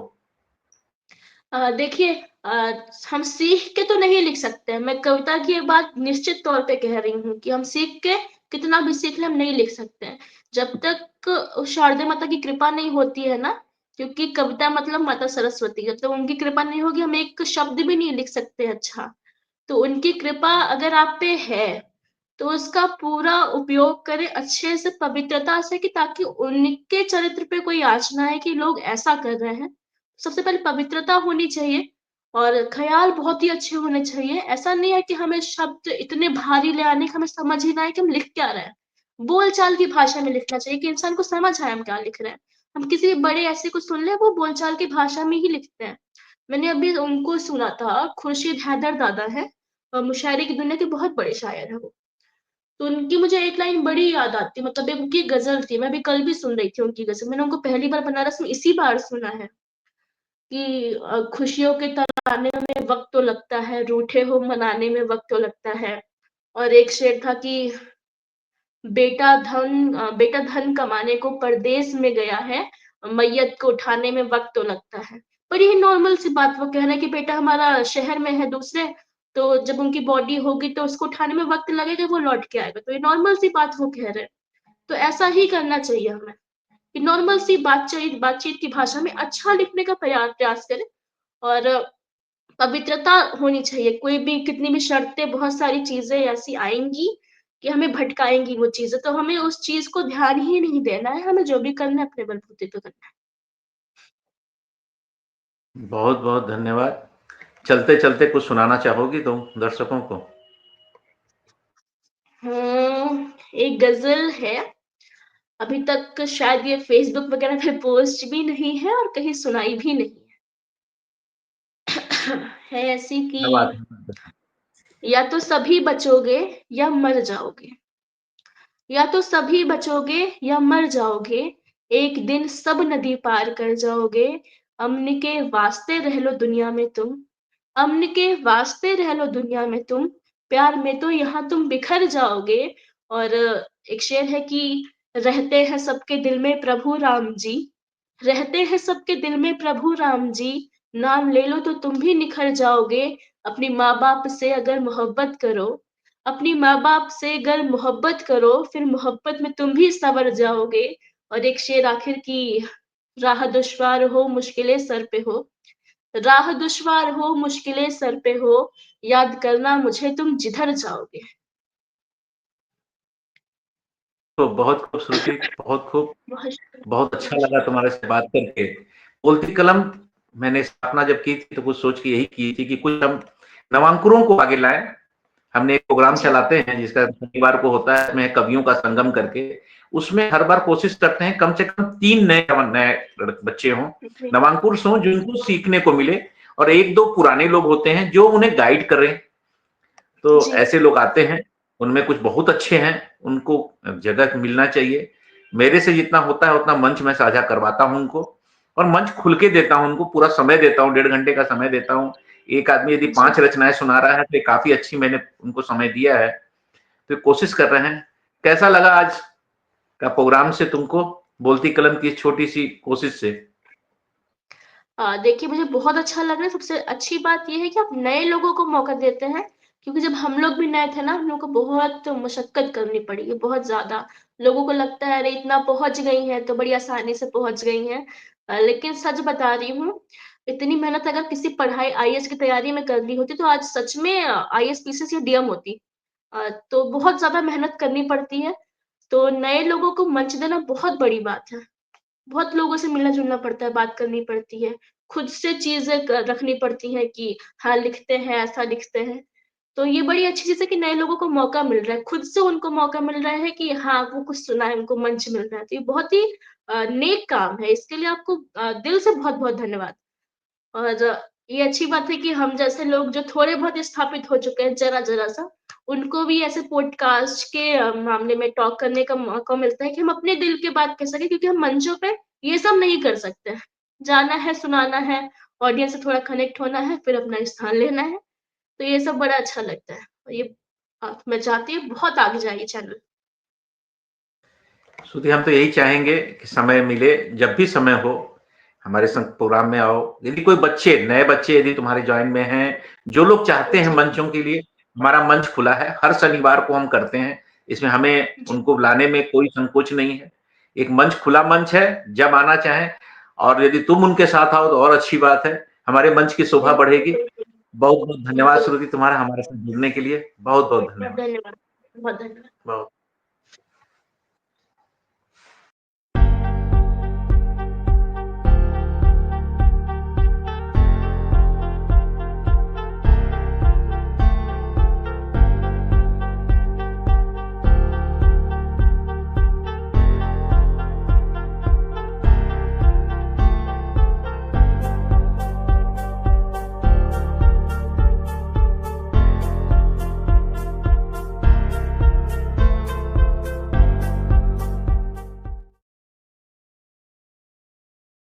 देखिए, हम सीख के तो नहीं लिख सकते हैं। मैं कविता की ये बात निश्चित तौर पे कह रही हूँ कि हम सीख के कितना भी सीख लें, हम नहीं लिख सकते हैं। जब तक शारदा माता की कृपा नहीं होती है ना, क्योंकि कविता मतलब माता सरस्वती, जब तक उनकी कृपा नहीं होगी, हम एक शब्द भी नहीं लिख सकते अच्छा। तो उनकी कृपा अगर आप पे है, तो उसका पूरा उपयोग करें अच्छे से, पवित्रता से, कि ताकि उनके चरित्र पे कोई आँच ना आए कि लोग ऐसा कर रहे हैं। सबसे पहले पवित्रता होनी चाहिए और ख़्याल बहुत ही अच्छे होने चाहिए। ऐसा नहीं है कि हमें शब्द इतने भारी ले आने कि हमें समझ ही ना आए कि हम लिख क्या रहे हैं। बोलचाल की भाषा में लिखना चाहिए कि इंसान को समझ आए हम क्या लिख रहे हैं। हम किसी बड़े ऐसे को सुन लें, वो बोलचाल की भाषा में ही लिखते हैं। मैंने अभी उनको सुना था, खुर्शीद हैदर दादा हैं, मुशायरे की दुनिया के बहुत बड़े शायर हैं वो। तो उनकी मुझे एक लाइन बड़ी याद आती है, मतलब एक उनकी गज़ल थी, मैं अभी कल भी सुन रही थी उनकी गज़ल। मैंने उनको पहली बार बनारस में इसी बार सुना है कि खुशियों के तराने में वक़्त तो लगता है, रूठे हो मनाने में वक़्त तो लगता है। और एक शेर था कि बेटा धन कमाने को परदेस में गया है, मैयत को उठाने में वक़्त तो लगता है। बड़ी ही नॉर्मल सी बात वो कह रहे हैं कि बेटा हमारा शहर में है दूसरे, तो जब उनकी बॉडी होगी तो उसको उठाने में वक़्त लगेगा, वो लौट के आएगा। तो ये नॉर्मल सी बात वो कह रहे हैं। तो ऐसा ही करना चाहिए हमें, कि नॉर्मल सी बातचीत बातचीत की भाषा में अच्छा लिखने का प्रयास करें और पवित्रता होनी चाहिए। कोई भी कितनी भी शर्तें, बहुत सारी चीज़ें ऐसी आएँगी कि हमें भटकाएँगी वो चीज़ें, तो हमें उस चीज़ को ध्यान ही नहीं देना है, हमें जो भी करना है अपने बलबूते पे करना है। बहुत-बहुत धन्यवाद। चलते-चलते कुछ सुनाना चाहोगी तुम दर्शकों को? एक गज़ल है, अभी तक शायद ये फ़ेसबुक वगैरह पे पोस्ट भी नहीं है और कहीं सुनाई भी नहीं है। है ऐसी कि क्या बात है! या तो सभी बचोगे या मर जाओगे। या तो सभी बचोगे या मर जाओगे, एक दिन सब नदी पार कर जाओगे, अम्न के वास्ते रह लो दुनिया में तुम, अम्न के वास्ते रह लो दुनिया में तुम, प्यार में तो यहाँ तुम बिखर जाओगे। और एक शेर है कि रहते हैं सबके दिल में प्रभु राम जी, रहते हैं सबके दिल में प्रभु राम जी, नाम ले लो तो तुम भी निखर जाओगे, अपनी माँ-बाप से अगर मोहब्बत करो, अपनी माँ-बाप से अगर मोहब्बत करो, फिर मोहब्बत में तुम भी सँवर जाओगे। और एक शेर आखिर कि राह दुश्वार हो, मुश्किलें सर पे हो, राह दुश्वार हो, मुश्किलें सर पे हो, याद करना मुझे तुम जिधर जाओगे। तो बहुत खूब श्रुति, बहुत खूब। बहुत शुक्रिया, बहुत अच्छा बहुत लगा शुक्रिया। तुम्हारे से बात करके। बोलती कलम मैंने स्थापना जब की थी तो कुछ सोच के यही की थी कि कुछ हम नवांकुरों को आगे लाएँ। हमने एक प्रोग्राम जी, चलाते हैं जिसका शनिवार को होता है, इसमें कवियों का संगम करके। उसमें हर बार कोशिश करते हैं कम से कम 3 नए बच्चे हों, जी, नवांकुर हों जिनको सीखने को मिले और 1-2 पुराने लोग होते हैं जो उन्हें गाइड करें। तो जी, ऐसे लोग आते हैं, उनमें कुछ बहुत अच्छे हैं, उनको जगह मिलना चाहिए। मेरे से जितना होता है उतना मंच मैं साझा करवाता हूँ उनको और मंच खुल के देता हूँ उनको, पूरा समय देता हूँ, 1.5 घंटे का समय देता हूँ। एक आदमी यदि जी। 5 रचनाएँ सुना रहा है, तो ये काफ़ी अच्छी मैंने उनको समय दिया है, तो कोशिश कर रहे हैं। कैसा लगा आज का प्रोग्राम से तुमको? बोलती कलम की छोटी-सी कोशिश से? देखिए मुझे बहुत अच्छा लग रहा है, सबसे अच्छी बात ये है कि आप नए लोगों को मौका देते हैं, क्योंकि जब हम लोग भी नए थे ना, हम लोगों को बहुत मशक्कत करनी पड़ी है, बहुत ज़्यादा। लोगों को लगता है अरे इतना पहुँच गई हैं, तो बड़ी आसानी से पहुँच गई हैं। लेकिन सच बता रही हूँ, इतनी मेहनत अगर किसी पढ़ाई आईएएस की तैयारी में कर ली होती, तो आज सच में आईएएस, पीसीएस या डीएम होती। तो बहुत ज़्यादा मेहनत करनी पड़ती है, तो नए लोगों को मंच देना बहुत बड़ी बात है। बहुत लोगों से मिलना-जुलना पड़ता है, बात करनी पड़ती है, खुद से चीज़ें क रखनी पड़ती हैं कि हाँ, लिखते हैं, ऐसा लिखते हैं। तो ये बड़ी अच्छी चीज़ है कि नए लोगों को मौका मिल रहा है, खुद से उनको मौका मिल रहा है कि हाँ, वो कुछ सुनाएँ, उनको मंच मिल रहा है। तो ये बहुत ही नेक काम है, इसके लिए आपको दिल से बहुत-बहुत धन्यवाद। और ये अच्छी बात है कि हम जैसे लोग जो थोड़े बहुत स्थापित हो चुके हैं ज़रा-ज़रा सा, उनको भी ऐसे पॉडकास्ट के मामले में टॉक करने का मौका मिलता है कि हम अपने दिल की बात कह सकें, क्योंकि हम मंचों पे ये सब नहीं कर सकते। जाना है, सुनाना है, ऑडियंस से थोड़ा कनेक्ट होना है, फिर अपना स्थान लेना है, तो ये सब बड़ा अच्छा लगता है। और ये मैं चाहती हूँ बहुत आगे जाए ये चैनल। श्रुति हम तो यही चाहेंगे कि समय मिले, जब भी समय हो, हमारे संग प्रोग्राम में आओ। यदि कोई बच्चे, नए बच्चे यदि तुम्हारे जॉइन में हैं, जो लोग चाहते हैं जी, मंचों के लिए, हमारा मंच खुला है। हर शनिवार को हम करते हैं। इसमें हमें जी, उनको लाने में कोई संकोच नहीं है। एक मंच खुला मंच है, जब आना चाहें और यदि तुम उनके साथ आओ तो और अच्छी बात है। हमारे मंच की शोभा बिल्कुल, बढ़ेगी। बिल्कुल, बहुत-बहुत धन्यवाद बिल्कुल। श्रुति तुम्हारा हमारे साथ जुड़ने के लिए। बहुत-बहुत धन्यवाद। धन्यवाद, बहुत धन्यवाद। बहुत